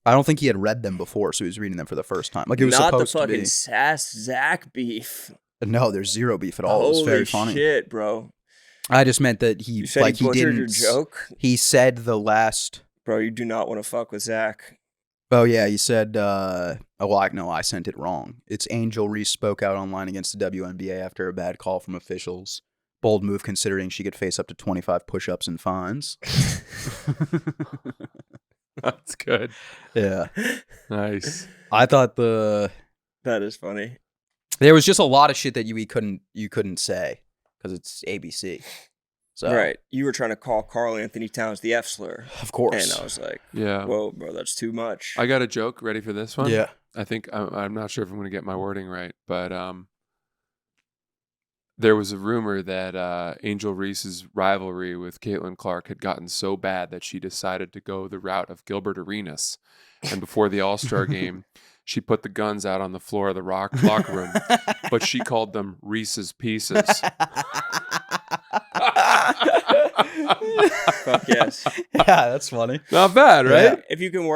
I don't think he had read them before, so he was reading them for the first time. Like it was Not the supposed to fucking be. Sass Zach beef. No, there's zero beef at all. It was Holy very funny. shit, bro. I just meant that he You said like he he butchered didn't. your joke? He said the last. Bro, you do not want to fuck with Zach. Oh yeah, he said. I sent it wrong. It's Angel Reese spoke out online against the WNBA after a bad call from officials. Bold move considering she could face up to 25 push-ups and fines. That's good. Yeah, Nice. I thought That is funny. there was just a lot of shit that you couldn't say because it's ABC. So Right. You were trying to call Carl Anthony Towns the F slur. of course. And I was like, Yeah. whoa, bro, that's too much. I got a joke ready for this one. Yeah. I think I'm not sure if I'm going to get my wording right, but there was a rumor that Angel Reese's rivalry with Caitlin Clark had gotten so bad that she decided to go the route of Gilbert Arenas. And before the All-Star game, she put the guns out on the floor of the locker room, but she called them Reese's Pieces. Fuck yes. Yeah, that's funny. Not bad, right? If you can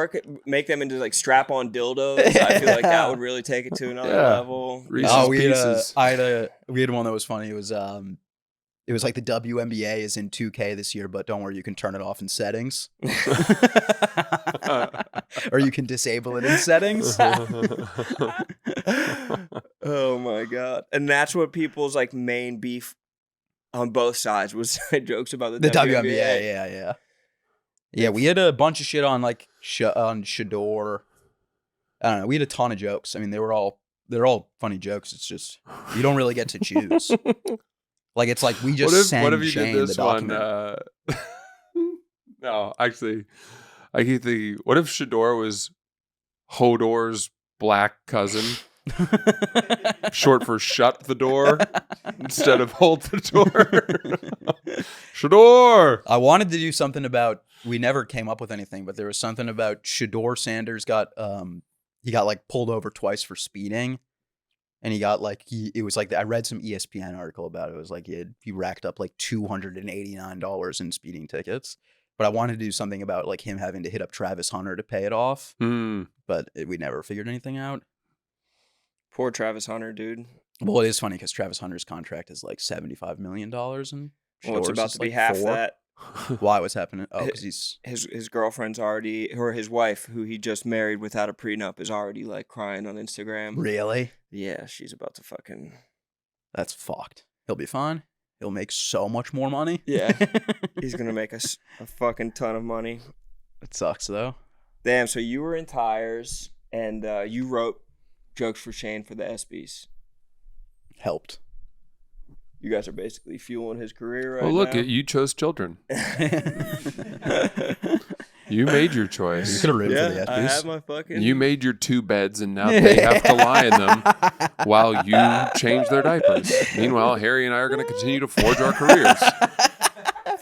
make them into like strap-on dildos, I feel like that would really take it to another Yeah. level. Reese's Oh, we Pieces. had one that was funny. It was like the WNBA is in 2K this year, but don't worry, you can turn it off in settings. Or you can disable it in settings. Oh my god! And that's what people's like main beef on both sides was jokes about the, The WNBA. WNBA, yeah. We had a bunch of shit on like on Shador. I don't know. We had a ton of jokes. I mean, they're all funny jokes. It's just you don't really get to choose. Like it's like we just send what if you Shane did the this one? document. No, actually, I keep thinking, what if Shador was Hodor's black cousin, short for shut the door instead of hold the door? Shador. I wanted to do something about. We never came up with anything, but there was something about Shador Sanders got he got like pulled over twice for speeding, and he got like it was like I read some ESPN article about it. It was like he racked up like $289 in speeding tickets. But I wanted to do something about like him having to hit up Travis Hunter to pay it off, but we never figured anything out. Poor Travis Hunter, dude. Well, it is funny because Travis Hunter's contract is like $75 million, and Well, it's Shador's about is to be like half 4. that. Why was happening? Oh, because he's His girlfriend's already, or his wife, who he just married without a prenup, is already like crying on Instagram. really. Yeah, she's about to fucking. That's fucked. He'll be fine. He'll make so much more money. Yeah. He's going to make us a fucking ton of money. It sucks, though. Damn, so you were in tires, and you wrote jokes for Shane for the ESPYs. Helped. You guys are basically fueling his career right Well, look, now. you chose children. You made your choice. You could have written for the I ESPYs. have my fucking... You made your 2 beds, and now they have to lie in them while you change their diapers. Meanwhile, Harry and I are going to continue to forge our careers.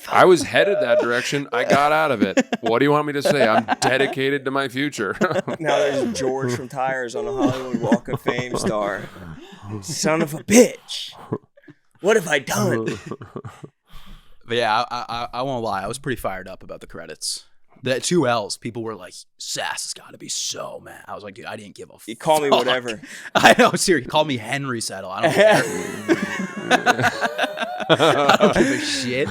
I was headed that direction. I got out of it. What do you want me to say? I'm dedicated to my future. Now there's George from Tires on a Hollywood Walk of Fame star. Son of a bitch. What have I done? But yeah, I won't lie. I was pretty fired up about the credits. The 2 L's, people were like, Sass has got to be so mad. I was like, dude, I didn't give a fuck. You call me whatever. I know, seriously. Call me Henry Settle. I don't care. I don't give a shit.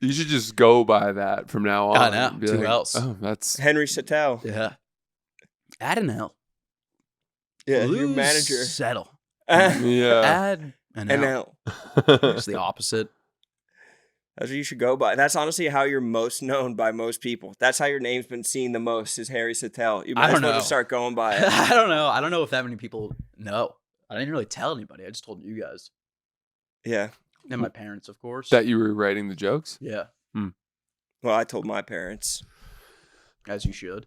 You should just go by that from now on. I know. Be 2 like, L's. Oh, that's Henry Sattel. Yeah. Add an L. Yeah, your Lose manager. Settle. yeah. Add an L. NL. It's the opposite. That's what you should go by. That's honestly how you're most known by most people. That's how your name's been seen the most is Harry Sattel. You might I don't as well know. just start going by it. I don't know. I don't know if that many people know. I didn't really tell anybody. I just told you guys. Yeah. And my parents, of course. That you were writing the jokes? Yeah. Well, I told my parents. As you should.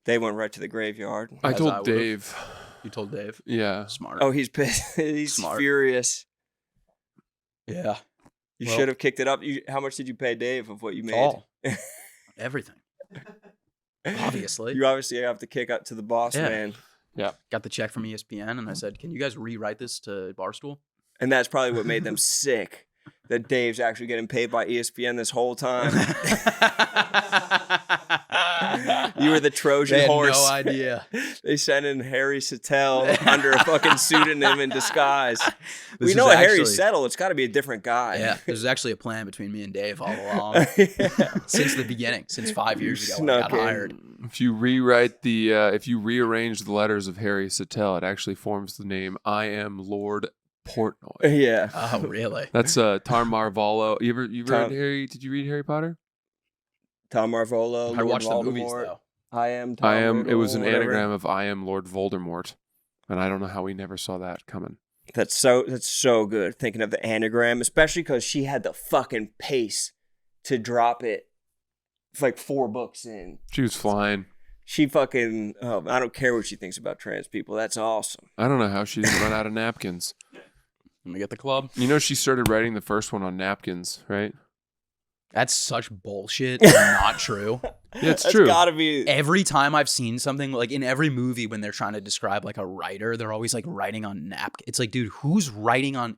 They went right to the graveyard. I As I told would've. Dave. You told Dave. Yeah. Smart. Oh, he's pissed. He's Smart. furious. Yeah. You Well- should have kicked it up. How much did you pay Dave of what you made? All. Everything. Obviously. You obviously have to kick up to the boss Yeah. man. Got the check from ESPN and I said, can you guys rewrite this to Barstool? And that's probably what made them sick. That Dave's actually getting paid by ESPN this whole time. You were the Trojan They had horse. no idea. They sent in Harry Sattel under a fucking pseudonym in disguise. This We is know a Harry actually- Settle. It's got to be a different guy. Yeah. There's actually a plan between me and Dave all along. Since the beginning. Since 5 years ago when I got Snuck in. hired. If you rewrite the, if you rearrange the letters of Harry Sattel, it actually forms the name I Am Lord Portnoy. Yeah. Oh, really? That's Tom Marvolo. You read Tom- Harry? Did you read Harry Potter? Tom Marvolo. I Lord watched the movies, Voldemort. though. I am Tom I am. It Riddle, was an whatever. anagram of I Am Lord Voldemort, and I don't know how we never saw that coming. That's so good. Thinking of the anagram, especially because she had the fucking pace to drop it like 4 books in. She was flying. She fucking, I don't care what she thinks about trans people. That's awesome. I don't know how she didn't run out of napkins. Let me get the club. You know, she started writing the first one on napkins, right? That's such bullshit. And not true. Yeah, it's That's true. gotta be. Every time I've seen something, like in every movie when they're trying to describe like a writer, they're always like writing on napkin. It's like, dude, who's writing on...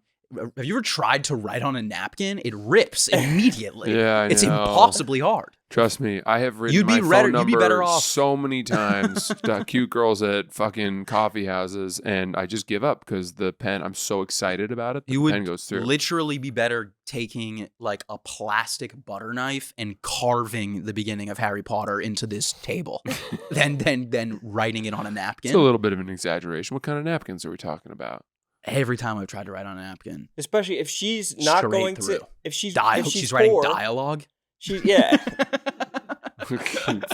Have you ever tried to write on a napkin? It rips immediately. Yeah, I It's know. impossibly hard. Trust me, I have written You'd my be phone better- number you'd be better off. so many times to cute girls at fucking coffee houses, and I just give up because the pen. I'm so excited about it. The You pen would goes through. literally be better taking like a plastic butter knife and carving the beginning of Harry Potter into this table than writing it on a napkin. It's a little bit of an exaggeration. What kind of napkins are we talking about? Every time I've tried to write on a napkin, Especially if she's not Straight going through. to. If she's she's writing poor, dialogue. Yeah.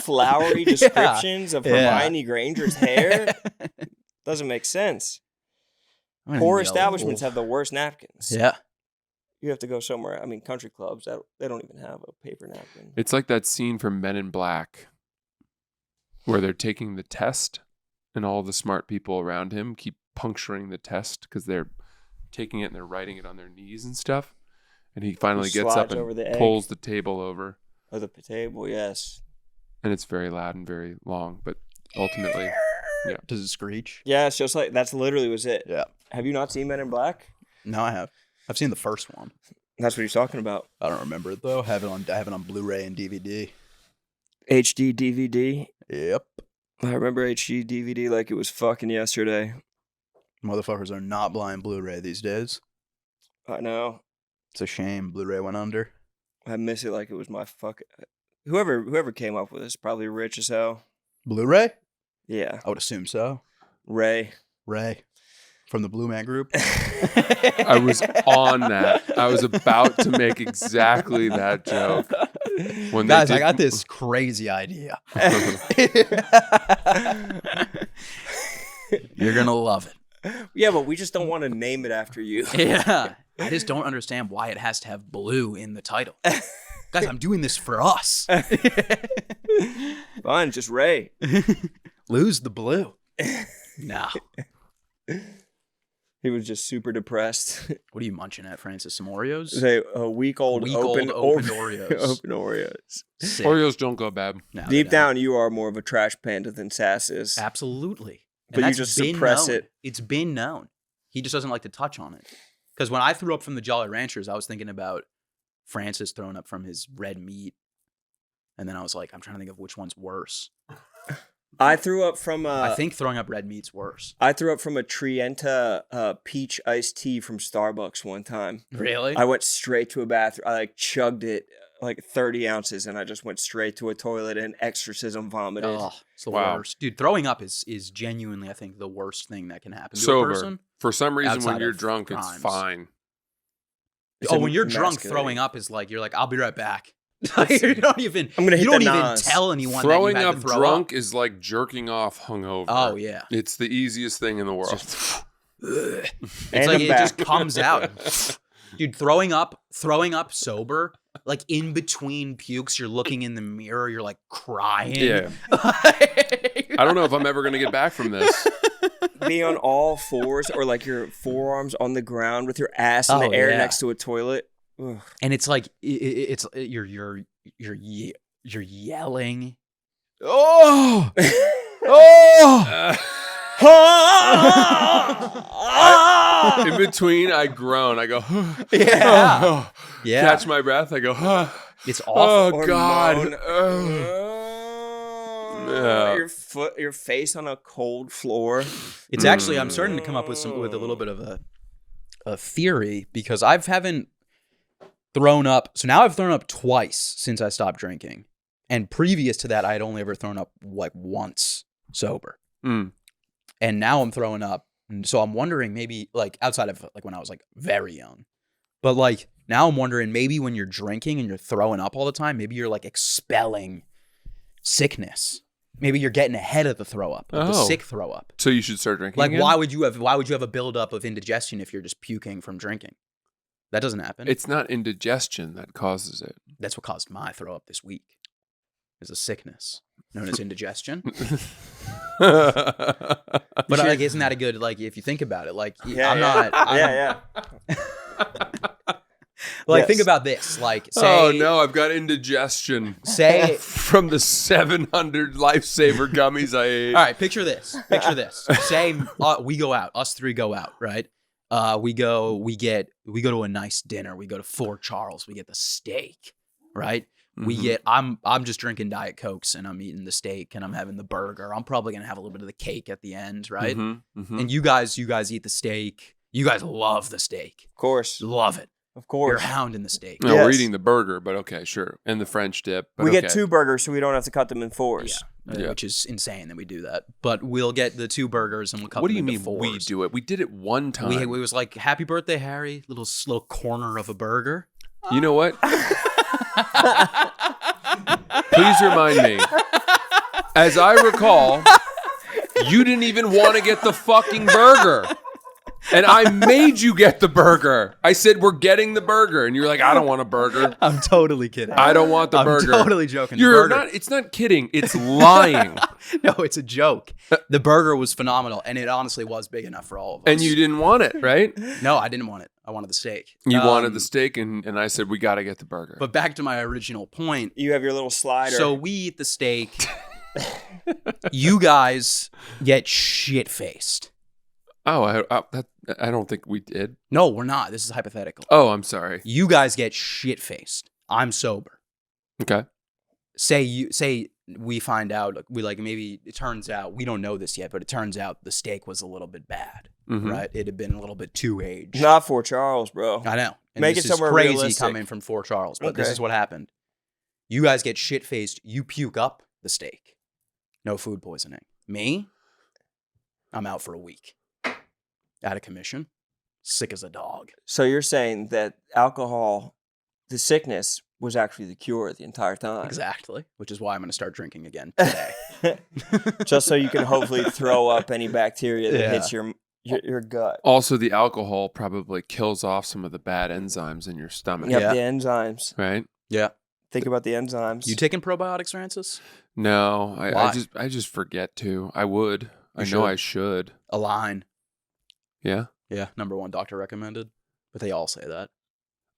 Flowery descriptions of Yeah. Hermione Granger's hair. Doesn't make sense. I'm gonna Poor yell. establishments have the worst napkins. Yeah. You have to go somewhere. I mean, country clubs, they don't even have a paper napkin. It's like that scene from Men in Black where they're taking the test and all the smart people around him keep puncturing the test because they're taking it and they're writing it on their knees and stuff. And he finally He gets up slides over the and egg. pulls the table over. Oh, the table, yes. And it's very loud and very long, but ultimately, Does it screech? Yeah, it's just like, that's literally was it. Yeah. Have you not seen Men in Black? No, I have. I've seen the first one. That's what he's talking about. I don't remember it though. I have it on Blu-ray and DVD. HD DVD. Yep. I remember HD DVD like it was fucking yesterday. Motherfuckers are not buying Blu-ray these days. I know. It's a shame Blu-ray went under. I miss it like it was my fucking... Whoever came up with this is probably rich as hell. Blu-ray? Yeah. I would assume so. Ray. Ray. from the Blue Man Group. I was on that. I was about to make exactly that joke. When Guys, they I did- got this crazy idea. You're gonna love it. Yeah, but we just don't want to name it after you. Yeah. I just don't understand why it has to have blue in the title. Guys, I'm doing this for us. Fine, just Ray. Lose the blue. No. He was just super depressed. What are you munching at, Francis? Some Oreos? Say a week-old open Oreos. open Oreos. Sick. Oreos don't go bad. No, they Deep don't. down, you are more of a trash panda than Sass is. Absolutely. But you that's just been suppress known. it. It's been known. He just doesn't like to touch on it. Because when I threw up from the Jolly Ranchers, I was thinking about Francis throwing up from his red meat. And then I was like, I'm trying to think of which one's worse. I threw up from I think throwing up red meat's worse. I threw up from a Trienta peach iced tea from Starbucks one time. Really? I went straight to a bathroom. I like chugged it like 30 ounces and I just went straight to a toilet and exorcism vomited. Oh, it's the Wow. worst. Dude, throwing up is genuinely, I think, the worst thing that can happen to a Sober. person. For some reason, Outside when you're of drunk, crimes. it's fine. It's When you're drunk, emasculating. throwing up is like, you're like, I'll be right back. you don't even, I'm gonna hit you don't the even nos. tell anyone Throwing that you had up to throw drunk up. is like jerking off hungover. Oh, yeah. It's the easiest thing in the world. It's And like I'm it back. just comes out. Dude, throwing up sober, like in between pukes, you're looking in the mirror, you're like crying. Yeah. I don't know if I'm ever going to get back from this. Be on all fours or like your forearms on the ground with your ass in Oh, the air yeah. next to a toilet. Ugh. And it's like you're yelling. Oh, oh. In between, I groan. I go, Yeah. Yeah. Catch my breath. I go, It's awful. oh, Or God. moan. Yeah. Your face on a cold floor. It's actually, I'm starting to come up with a little bit of a theory because I haven't thrown up. So now I've thrown up twice since I stopped drinking. And previous to that, I had only ever thrown up like once sober. Mm. And now I'm throwing up. And so I'm wondering maybe like outside of like when I was like very young. But like now I'm wondering maybe when you're drinking and you're throwing up all the time, maybe you're like expelling sickness. Maybe you're getting ahead of the throw up, like the Oh. sick throw up. So you should start drinking Like again? why would you have a buildup of indigestion if you're just puking from drinking? That doesn't happen. It's not indigestion that causes it. That's what caused my throw up this week. Is a sickness known as indigestion. But like, isn't that a good like if you think about it? Like I'm not. Yeah. Like Yes. think about this. Like say. Oh no, I've got indigestion Say. from the 700 Lifesaver gummies I ate. All right. Picture this. Picture this. Say we go out. Us three go out. Right. We go to a nice dinner. We go to Fort Charles. We get the steak. Right. We Mhm. get. I'm just drinking Diet Cokes and I'm eating the steak and I'm having the burger. I'm probably gonna have a little bit of the cake at the end. Right. Mhm, mhm. And you guys eat the steak. You guys love the steak. Of course. Love it. Of You're course. hounding the steak. No, we're Yes. eating the burger, but okay, sure. And the French dip. But We okay. get 2 burgers so we don't have to cut them in 4s. Yeah. Which is insane that we do that. But we'll get the 2 burgers and we'll cut What do them you into mean we fours. do it? We did it one time. We was like, happy birthday, Harry. Little corner of a burger. You know what? Please remind me. As I recall, you didn't even want to get the fucking burger. And I made you get the burger. I said, we're getting the burger. And you're like, I don't want a burger. I'm totally kidding. I don't want the I'm burger. totally joking. You're Burger- not, it's not kidding. It's lying. No, it's a joke. The burger was phenomenal. And it honestly was big enough for all of us. And you didn't want it, right? No, I didn't want it. I wanted the steak. You wanted Um, the steak, and I said, we got to get the burger. But back to my original point. You have your little slider. So we eat the steak. You guys get shit-faced. Oh, I don't think we did. No, we're not. This is hypothetical. Oh, I'm sorry. You guys get shit-faced. I'm sober. Okay. Say we find out, maybe it turns out, we don't know this yet, but it turns out the steak was a little bit bad, Mhm. right? It had been a little bit too aged. Not Fort Charles, bro. I know. And Make this it is somewhere crazy realistic. coming from Fort Charles, but this Okay. is what happened. You guys get shit-faced. You puke up the steak. No food poisoning. Me? I'm out for a week. Out of commission. Sick as a dog. So you're saying that alcohol, the sickness, was actually the cure the entire time. Exactly. Which is why I'm going to start drinking again today. Just so you can hopefully throw up any bacteria that Yeah. hits your gut. Also, the alcohol probably kills off some of the bad enzymes in your stomach, Yep, Yeah. the enzymes. right? Yeah. Think about the enzymes. You taking probiotics, Francis? No, Why? I just forget to. I would. I You know should. I should. Align. Yeah. Yeah. #1 doctor recommended. But they all say that.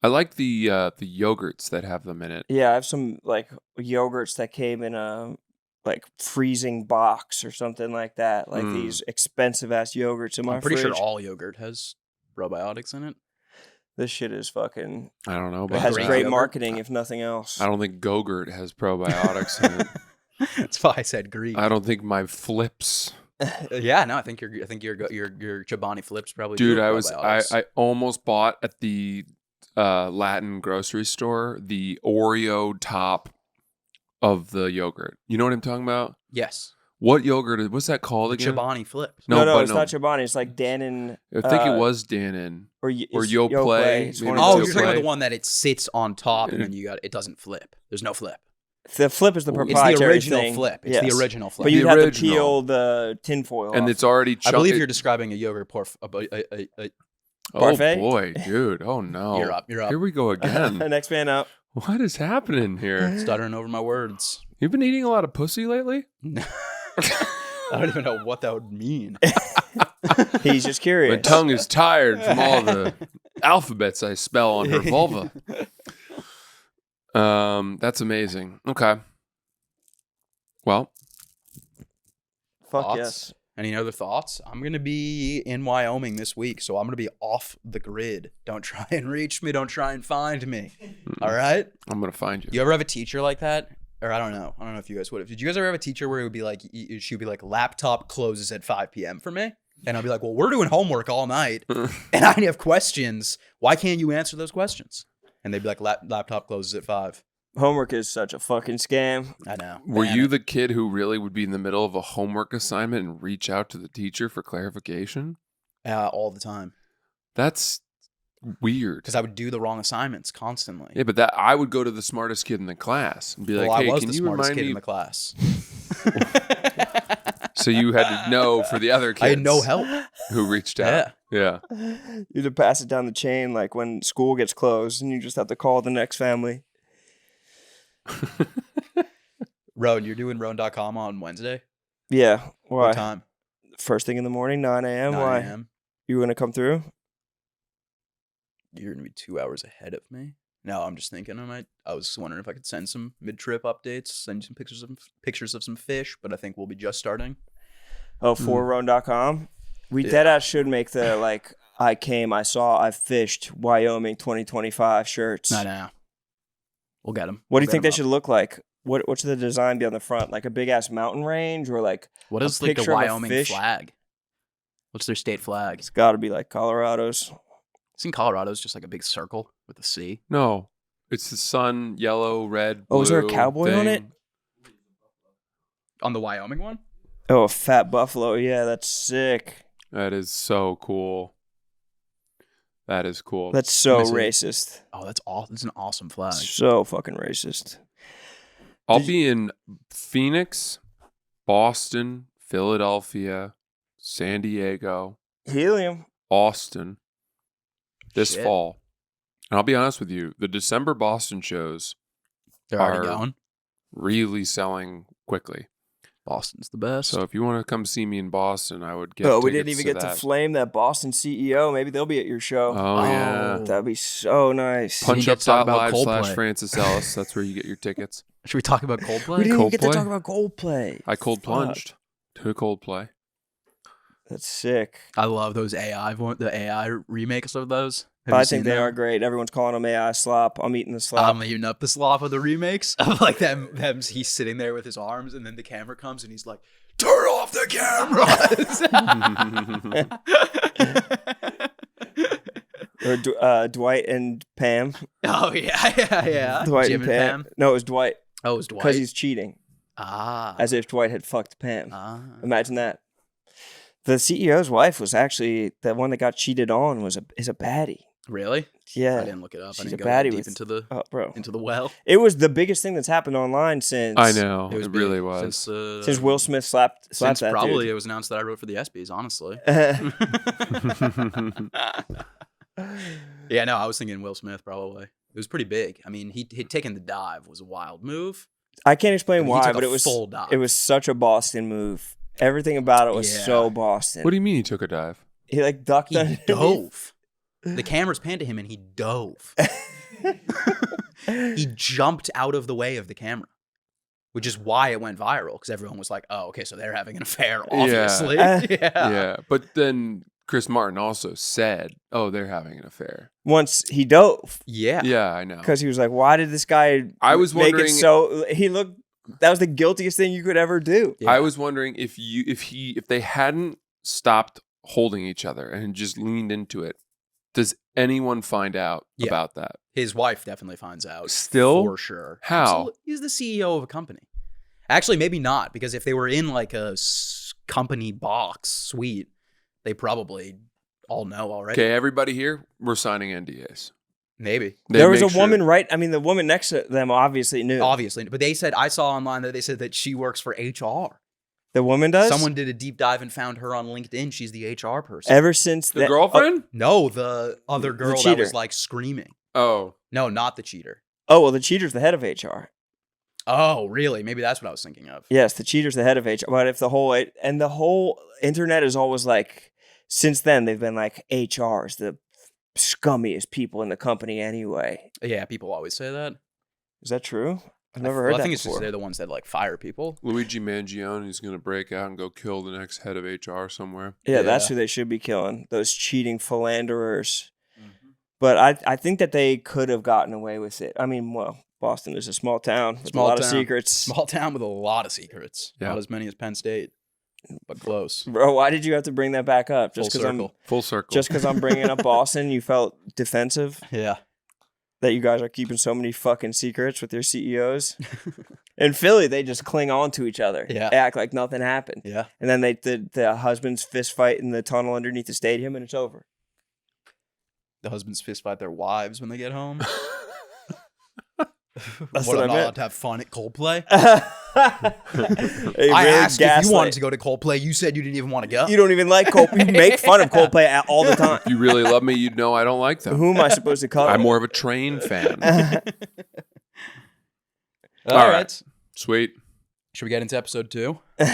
I like the yogurts that have them in it. Yeah, I have some like yogurts that came in a like freezing box or something like that. Like these expensive ass yogurts in my I'm pretty fridge. sure all yogurt has probiotics in it. This shit is fucking I don't know it about has Great great yogurt. marketing if nothing else. I don't think Go-Gurt has probiotics in it. That's why I said Greek. I don't think my Flips. Yeah, no, I think your Chobani Flips probably. Dude, do have I probiotics. almost bought at the Latin grocery store the Oreo top of the yogurt. You know what I'm talking about? Yes, What yogurt? What's that called the again? Chobani Flips. No, but it's not Chobani. It's like Dannon. I think it was Dannon. Or Yo Yoplait. Play, It's maybe one of Oh, Yo those. you're talking about Play. the one that it sits on top and then it doesn't flip. There's no flip. The flip is the It's the proprietary It's the original thing. flip. It's Yes. the original flip. But you'd The have to original. peel the tinfoil And off. it's already I believe chunked. you're describing a yogurt Oh Parfait? boy, dude. Oh no. You're up. You're up. Here we go again. Next man up. What is happening here? Stuttering over my words. You've been eating a lot of pussy lately? I don't even know what that would mean. He's just curious. My tongue is tired from all the alphabets I spell on her vulva. That's amazing. Okay. Well, Fuck Thoughts? yes. Any other thoughts? I'm going to be in Wyoming this week, so I'm going to be off the grid. Don't try and reach me. Don't try and find me. All right? I'm gonna find you. You ever have a teacher like that? Or I don't know. I don't know if you guys would have. Did you guys ever have a teacher where it would be like, she'd be like, laptop closes at 5 p.m. for me? And I'd be like, well, we're doing homework all night and I have questions. Why can't you answer those questions? And they'd be like, laptop closes at 5. Homework is such a fucking scam. I know. Were Ban you it. the kid who really would be in the middle of a homework assignment and reach out to the teacher for clarification? All the time. That's weird. Because I would do the wrong assignments constantly. Yeah, but that I would go to the smartest kid in the class and be like, Well, "Hey, I was can the you smartest remind kid me?" in the class. So you had to know for the other kids. I had no help. Who reached out. Yeah. You have to pass it down the chain like when school gets closed and you just have to call the next family. Roan, you're doing Roan.com on Wednesday? Yeah. Why? What time? First thing in the morning, 9 a.m. 9 Why? a.m. You going to come through? You're going to be 2 hours ahead of me? No, I'm just thinking I was wondering if I could send some mid-trip updates, send you some pictures of some fish, but I think we'll be just starting. Oh, forroan.com? We deadass should make the, like, I came, I saw, I fished Wyoming 2025 shirts. No. We'll get them. What do you think they should look like? What should the design be on the front? Like a big-ass mountain range or like What a is like the picture of a Wyoming fish? flag? What's their state flag? It's got to be like Colorado's. It's in Colorado. It's just like a big circle with a C. No. It's the sun, yellow, red, blue. Oh, is there a cowboy on it? thing. On the Wyoming one? Oh, a fat buffalo. Yeah, that's sick. That is so cool. That is cool. That's so Let me see. racist. Oh, that's awesome. It's an awesome flag. So fucking racist. I'll be in Phoenix, Boston, Philadelphia, San Diego, Helium. Austin this Shit. fall. And I'll be honest with you, the December Boston shows They're already are- going. really selling quickly. Boston's the best. So if you want to come see me in Boston, I would get Oh, we didn't tickets even get to that. flame that Boston CEO. Maybe they'll be at your show. Oh, yeah. That'd be so nice. Punch- get to talk about Punchup.live Coldplay. /Francis Ellis. That's where you get your tickets. Should we talk about Coldplay? We didn't even get to Coldplay? talk about Coldplay. I cold Fuck. plunged to Coldplay. That's sick. I love those the AI remakes of those. Have I you think seen they them? are great. Everyone's calling them AI slop. I'm eating the slop. I'm eating up the slop of the remakes of like them. He's sitting there with his arms, and then the camera comes, and he's like, "Turn off the cameras." Or Dwight and Pam. Oh yeah. Dwight Jim and Pam. No, it was Dwight Oh, it was Dwight. because he's cheating. Ah. As if Dwight had fucked Pam. Imagine that. The CEO's wife was actually the one that got cheated on. Is a baddie. Really? Yeah, I didn't look it up. She's I didn't a go that baddie deep with- bro. into the well. It was the biggest thing that's happened online since. I know. It was It really big. was. Since Will Smith slapped since that probably dude. it was announced that I wrote for the ESPYs. Honestly. Yeah, no, I was thinking Will Smith probably. It was pretty big. I mean, he'd taken the dive was a wild move. I can't explain He why, took but a it was full dive. it was such a Boston move. Everything about it was Yeah. so Boston. What do you mean he took a dive? He like ducked He underneath. dove. The cameras panned to him and he dove. He jumped out of the way of the camera, which is why it went viral because everyone was like, "Oh, okay, so they're having an affair." Obviously, Yeah. But then Chris Martin also said, "Oh, they're having an affair." Once he dove yeah. Yeah, I know. because he was like, "Why did this guy?" I was make wondering- it so he looked. That was the guiltiest thing you could ever do. Yeah. I was wondering if they hadn't stopped holding each other and just leaned into it, does anyone find out Yeah. about that? His wife definitely finds out. Still? For sure. How? Absolutely. He's the CEO of a company. Actually, maybe not, because if they were in like a company box suite, they probably all know already. Okay, everybody here, we're signing NDAs. Maybe. They There was a make sure- woman the woman next to them obviously knew. Obviously. But I saw online that they said that she works for HR. The woman does? Someone did a deep dive and found her on LinkedIn. She's the HR person. Ever since The that girlfriend? No, the other The girl that cheater. was like screaming. Oh, No, not the cheater. well, the cheater's the head of HR. Oh, really? Maybe that's what I was thinking of. Yes, the cheater's the head of HR. But if the whole internet is always like, since then they've been like HR's the scummiest people in the company anyway. Yeah, people always say that. Is that true? I've never heard Well, I that think it's before. just they're the ones that like fire people. Luigi Mangione is going to break out and go kill the next head of HR somewhere. Yeah, that's Yeah. who they should be killing. Those cheating philanderers. Mm-hmm. But I think that they could have gotten away with it. I mean, well, Boston is a small town with Small a lot of town. secrets. Small town with a lot of secrets. Yeah. Not as many as Penn State, but close. Bro, why did you have to bring that back up? Full Just because I'm circle. Full circle. just because I'm bringing up Boston, you felt defensive Yeah. that you guys are keeping so many fucking secrets with your CEOs. In Philly, they just cling on to each other. Yeah. They act like nothing happened. Yeah. And then the husbands fist fight in the tunnel underneath the stadium, and it's over. The husbands fist fight their wives when they get home. That's what what I I'm not meant. allowed to have fun at Coldplay. They I really asked if you gaslight. wanted to go to Coldplay. You said you didn't even want to go. You don't even like Coldplay. You make fun of Coldplay all the time. If you really love me, you'd know I don't like them. Who am I supposed to call? I'm more of a Train fan. All All right. Sweet. Should we get into episode 2? All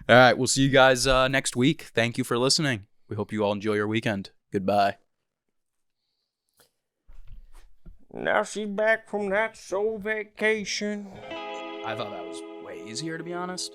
right. We'll see you guys next week. Thank you for listening. We hope you all enjoy your weekend. Goodbye. Now she's back from that soul vacation. I thought that was way easier, to be honest.